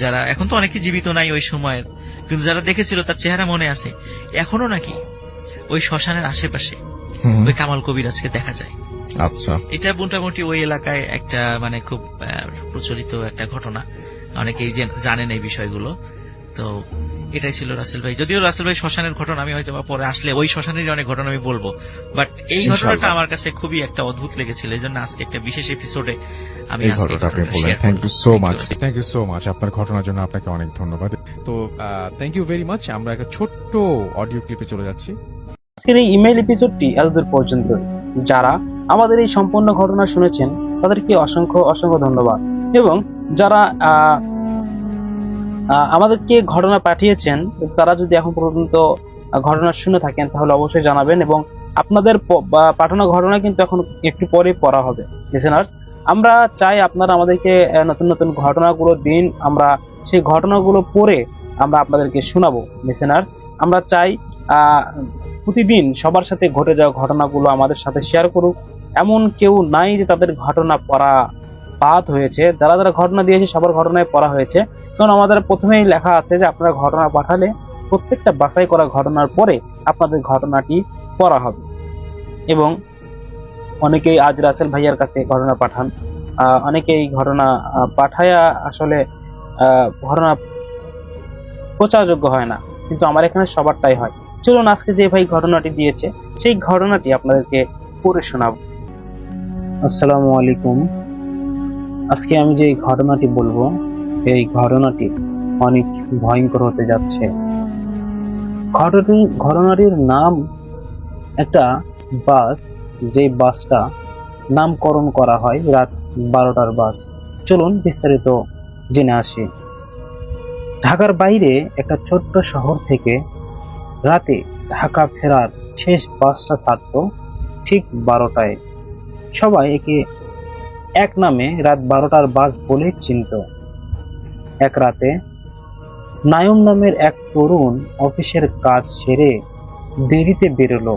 [SPEAKER 2] যারা, এখন তো অনেকে জীবিত নাই ওই সময়ের, কিন্তু যারা দেখেছিল তার চেহারা মনে আছে, এখনো নাকি ওই শ্মশানের আশেপাশে ওই কামাল কবিরাজকে দেখা যায়।
[SPEAKER 1] আচ্ছা, এটা
[SPEAKER 2] মোটামুটি ওই এলাকায় একটা মানে খুব প্রচলিত একটা ঘটনা, অনেকেই জানেন এই বিষয়গুলো। তো এটাই ছিল রাসেল ভাই। যদিও রাসেল ভাই শ্মশানের ঘটনা আমি হয়তো পরে আসলে ওই শ্মশানের অনেক ঘটনা আমি বলবো, বাট এই ঘটনাটা আমার কাছে খুবই একটা অদ্ভুত লেগেছিল, এই জন্য আজকে একটা বিশেষ এপিসোডে আমি
[SPEAKER 1] থ্যাংক ইউ সো মাচ আপনার ঘটনার জন্য, আপনাকে অনেক ধন্যবাদ। তো থ্যাংক ইউ ভেরি মাচ। আমরা একটা ছোট্ট অডিও ক্লিপে চলে যাচ্ছি।
[SPEAKER 3] আজকের এই ইমেইল এপিসোডটি এতদূর পর্যন্ত। যারা আমাদের এই সম্পূর্ণ ঘটনা শুনেছেন তাদেরকে অসংখ্য অসংখ্য ধন্যবাদ, এবং যারা আমাদেরকে ঘটনা পাঠিয়েছেন তারা যদি এখন পর্যন্ত ঘটনা শুনে থাকেন তাহলে অবশ্যই জানাবেন, এবং আপনাদের পাঠানো ঘটনা কিন্তু এখন একটু পরে পড়া হবে। লিসেনার্স, আমরা চাই আপনারা আমাদেরকে নতুন নতুন ঘটনাগুলো দিন, আমরা সেই ঘটনাগুলো পড়ে আমরা আপনাদেরকে শোনাবো। লিসেনার্স, আমরা চাই প্রতিদিন সবার সাথে ঘটে যাওয়া ঘটনাগুলো আমাদের সাথে শেয়ার করুক। এমন কেউ নাই যে তাদের ঘটনা পড়া বাদ হয়েছে, যারা যারা ঘটনা দিয়েছে সবার ঘটনায় পড়া হয়েছে, কারণ আমাদের প্রথমেই লেখা আছে যে আপনারা ঘটনা পাঠালে প্রত্যেকটা বাছাই করা ঘটনার পরে আপনাদের ঘটনাটি পড়া হবে। এবং অনেকেই আজ রাসেল ভাইয়ার কাছে ঘটনা পাঠান, অনেকেই ঘটনা পাঠায়া আসলে ঘটনা প্রচারযোগ্য হয় না, কিন্তু আমার এখানে সবারটাই হয়। চলুন আজকে যে ভাই ঘটনাটি দিয়েছে সেই ঘটনাটি আপনাদেরকে পড়ে শোনাব। আসসালামু আলাইকুম। আজকে আমি যে ঘটনাটি বলবো এই ঘটনাটি অনেক ভয়ঙ্কর হতে যাচ্ছে। ঘটনাটির নাম একটা বাস, যে বাসটা নামকরণ করা হয় রাত 12টার বাস। চলুন বিস্তারিত জেনে আসি। ঢাকার বাইরে একটা ছোট্ট শহর থেকে রাতে ঢাকা ফেরার শেষ বাসটা ছাড়তো ঠিক 12টায়। সবাই একে এক নামে রাত 12টার বাস বলে চিনত। এক রাতে নায়ম নামের এক তরুণ অফিসের কাজ সেরে দেরিতে বেরোলো।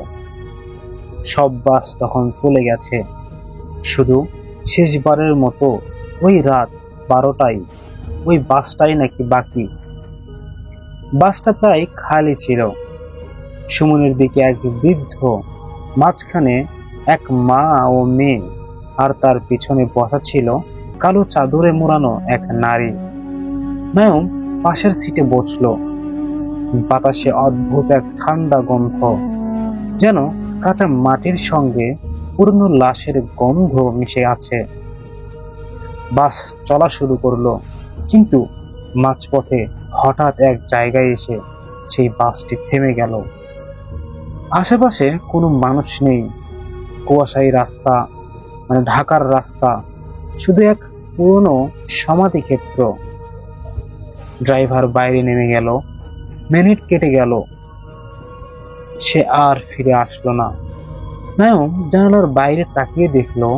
[SPEAKER 3] সব বাস তখন চলে গেছে, শুধু শেষবারের মতো ওই রাত 12টায় ওই বাসটাই নাকি বাকি। বাসটা প্রায় খালি ছিল। সুমনের দিকে এক বৃদ্ধ, মাঝখানে এক মা ও মেয়ে, আর তার পিছনে বসা ছিল কালো চাদরে মোড়ানো এক নারী। নায়ম পাশের সিটে বসলো। বাতাসে অদ্ভুত এক ঠান্ডা গন্ধ, যেন কাঁচা মাটির সঙ্গে পুরনো লাশের গন্ধ মিশে আছে। বাস চলা শুরু করলো, কিন্তু মাঝপথে হঠাৎ এক জায়গায় এসে সেই বাসটি থেমে গেল। আশেপাশে কোনো মানুষ নেই। কুয়াশায়ী রাস্তা, মানে ঢাকার রাস্তা, শুধু এক পুরনো সমাধি ক্ষেত্র। ড্রাইভার বাইরে নেমে গেল। মিনিট কেটে গেল, সে আর ফিরে আসলো না। নায়ম জানালার বাইরে তাকিয়ে দেখলো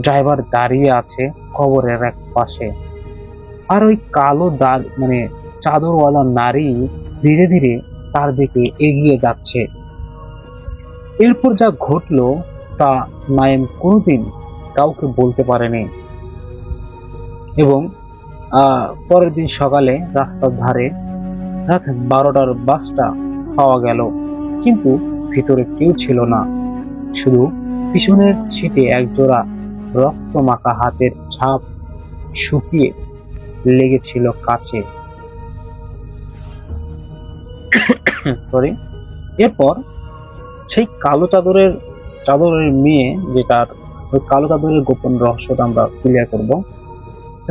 [SPEAKER 3] ড্রাইভার দাঁড়িয়ে আছে কবরের এক পাশে, আর ওই কালো চাদরওয়ালা নারী ধীরে ধীরে তার দিকে এগিয়ে যাচ্ছে। এরপর যা ঘটলো তা নায়েম কোনোদিন কাউকে বলতে পারেনি। এবং পরের দিন সকালে রাস্তার ধারে রাত 12টার বাসটা পাওয়া গেল, কিন্তু ভিতরে কেউ ছিল না। শুধু পিছনের ছিটে একজোড়া রক্ত মাখা হাতের ছাপ শুকিয়ে লেগেছিল কাছে। সরি। এরপর সেই কালো চাদরের মেয়ে, যেটার ওই কালো চাদরের গোপন রহস্যটা আমরা ক্লিয়ার করব।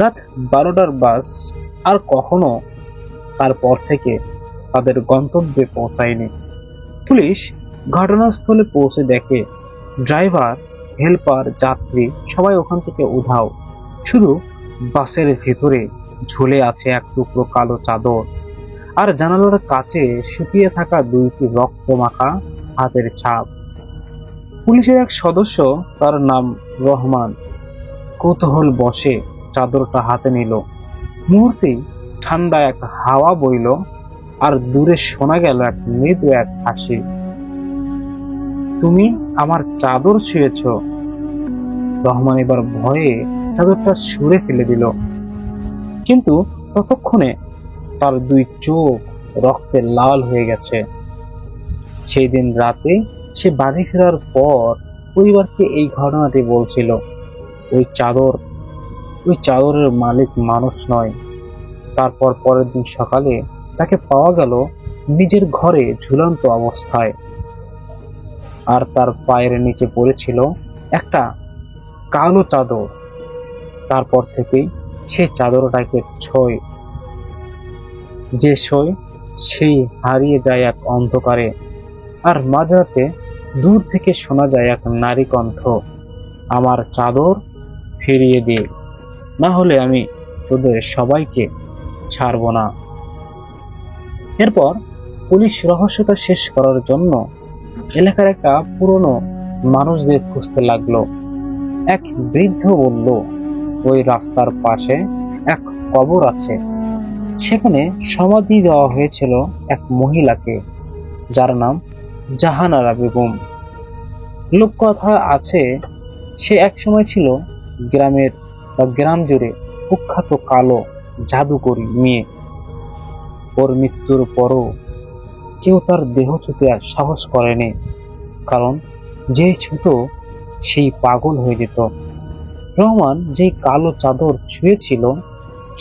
[SPEAKER 3] রাত 12টার বাস আর কখনো তারপর থেকে তাদের গন্তব্যে পৌঁছায়নি। পুলিশ ঘটনাস্থলে পৌঁছে দেখে ড্রাইভার, হেল্পার, যাত্রী সবাই ওখান থেকে উধাও। শুধু বাসের ভেতরে ঝুলে আছে এক টুকরো কালো চাদর, আর জানালার কাছে শুকিয়ে থাকা দুইটি রক্ত মাখা হাতের ছাপ। পুলিশের এক সদস্য, তার নাম রহমান, কৌতূহল বশে চাদরটা হাতে নিল। মুহূর্তেই ঠান্ডা এক হাওয়া বইল, আর দূরে শোনা গেল এক মৃদু এক হাসি। তুমি আমার চাদর ছুঁয়েছ। রহমান এবার ভয়ে চাদরটা ছুঁড়ে ফেলে দিল, কিন্তু ততক্ষণে তার দুই চোখ রক্তে লাল হয়ে গেছে। সেই দিন রাতে সে বাড়ি ফেরার পর পরিবারকে এই ঘটনাটি বলছিল। ওই চাদরের মালিক মানুষ নয়। তারপর পরের দিন সকালে তাকে পাওয়া গেল নিজের ঘরে ঝুলন্ত অবস্থায়, আর তার পায়ের নিচে পড়েছিল একটা কালো চাদর। তারপর থেকেই সে চাদরটাকে সেই হারিয়ে যায় এক অন্ধকারে। আর মাঝরাতে দূর থেকে শোনা যায় এক নারী কণ্ঠ, আমার চাদর ফিরিয়ে দে, না হলে আমি তোদের সবাইকে ছাড়ব না। এরপর পুলিশ রহস্যটা শেষ করার জন্য এলাকার একটা পুরনো মানুষদের খুঁজতে লাগলো। এক বৃদ্ধ বলল, ওই রাস্তার পাশে এক কবর আছে, সেখানে সমাধি দেওয়া হয়েছিল এক মহিলাকে, যার নাম জাহানারা বেগম। লোককথা আছে সে একসময় ছিল গ্রাম জুড়ে কুখ্যাত কালো জাদুকরী মেয়ে। ওর মৃত্যুর পরও কেউ তার দেহ ছুঁতে সাহস করেনি, কারণ যে ছুঁতো সেই পাগল হয়ে যেত। রহমান যেই কালো চাদর ছুঁয়েছিল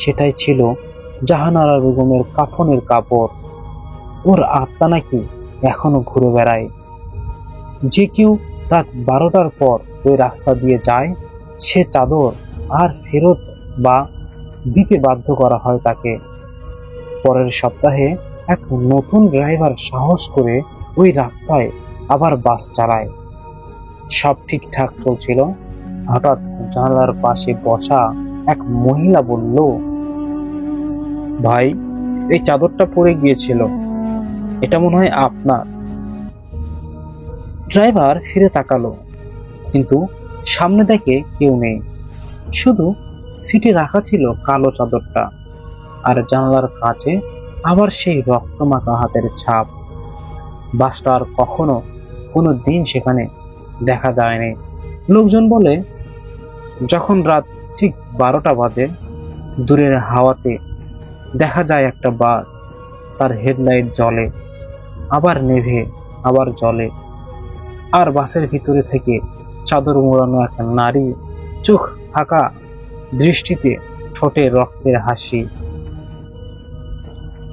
[SPEAKER 3] সেটাই ছিল জাহানারা বেগমের কাফনের কাপড়। ওর আত্মা নাকি এখনো ঘুরে বেড়ায়। যে কেউ রাত 12টার পর ওই রাস্তা দিয়ে যায় সে চাদর আর ফেরত বা দিতে বাধ্য করা হয় তাকে। পরের সপ্তাহে এক নতুন ড্রাইভার সাহস করে ওই রাস্তায় আবার বাস চালায়। সব ঠিকঠাক চলছিল। হঠাৎ জানালার পাশে বসা এক মহিলা বলল, ভাই, এই চাদরটা পড়ে গিয়েছিল, এটা মনে হয় আপনার। ড্রাইভার ফিরে তাকালো, কিন্তু সামনে দেখে কেউ নেই। শুধু সিটে রাখা ছিল কালো চাদরটা, আর জানালার কাছে আবার সেই রক্তমাখা হাতের ছাপ। বাসটা আর কখনো কোনো দিন সেখানে দেখা যায়নি। লোকজন বলে, যখন রাত ঠিক 12টা বাজে দূরের হাওয়াতে দেখা যায় একটা বাস, তার হেডলাইট জ্বলে, আবার নেভে, আবার জ্বলে, আর বাসের ভিতরে থেকে চাদর মোড়ানো এক নারী চোখ ফাঁকা দৃষ্টিতে, ঠোঁটে রক্তের হাসি।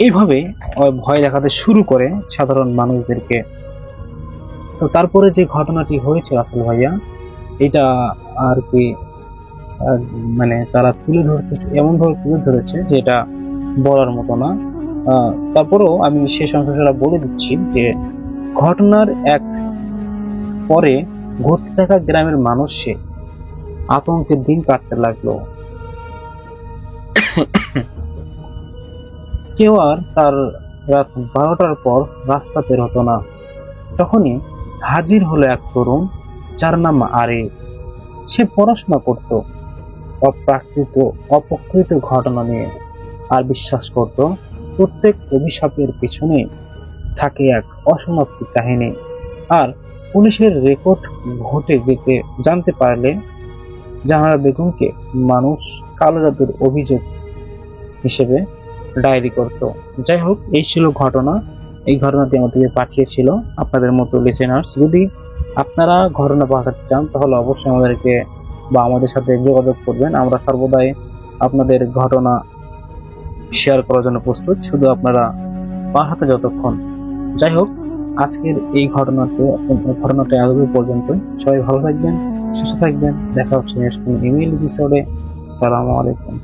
[SPEAKER 3] এইভাবে ভয় দেখাতে শুরু করে সাধারণ মানুষদেরকে। তো তারপরে যে ঘটনাটি হয়েছে আসল ভাইয়া, এটা আর কি মানে তারা তুলে ধরতেছে, এমন ভাবে তুলে ধরেছে যে এটা বলার মতো না। তারপরেও আমি শেষ অংশটা বলে দিচ্ছি যে ঘটনার এক পরে ঘুরতে থাকা গ্রামের মানুষ সে আতঙ্কের দিন কাটতে লাগলো। কেউ আর তার রাত 12টার পর রাস্তা বের হতো না। তখনই হাজির হলো এক তরুণ, যার নাম আরে। সে পড়াশোনা করত অপ্রকৃত ঘটনা নিয়ে, আর বিশ্বাস করত প্রত্যেক অভিশাপের পিছনে থাকে এক অসমাপ্ত কাহিনী। আর পুলিশের রেকর্ড ঘটে জানতে পারলে জাহানারা বেগমকে মানুষ কালো জাদুর অভিযোগ হিসেবে ডায়েরি করত। যাই হোক, এই ছিল ঘটনা। এই ঘটনাটি আমাদেরকে পাঠিয়েছিল আপনাদের মতো লিসেনার্স। যদি আপনারা ঘটনা পাঠাতে চান তাহলে অবশ্যই আমাদেরকে বা আমাদের সাথে যোগাযোগ করবেন। আমরা সর্বদাই আপনাদের ঘটনা শেয়ার করার জন্য প্রস্তুত, শুধু আপনারা পাঠাতে যতক্ষণ। যাই হোক, আজকের এই ঘটনাটা আজ পর্যন্ত। সবাই ভালো থাকবেন, সুস্থ থাকবেন। দেখা হচ্ছে নেক্সট ইমেইল এপিসোডে। আসসালামু আলাইকুম।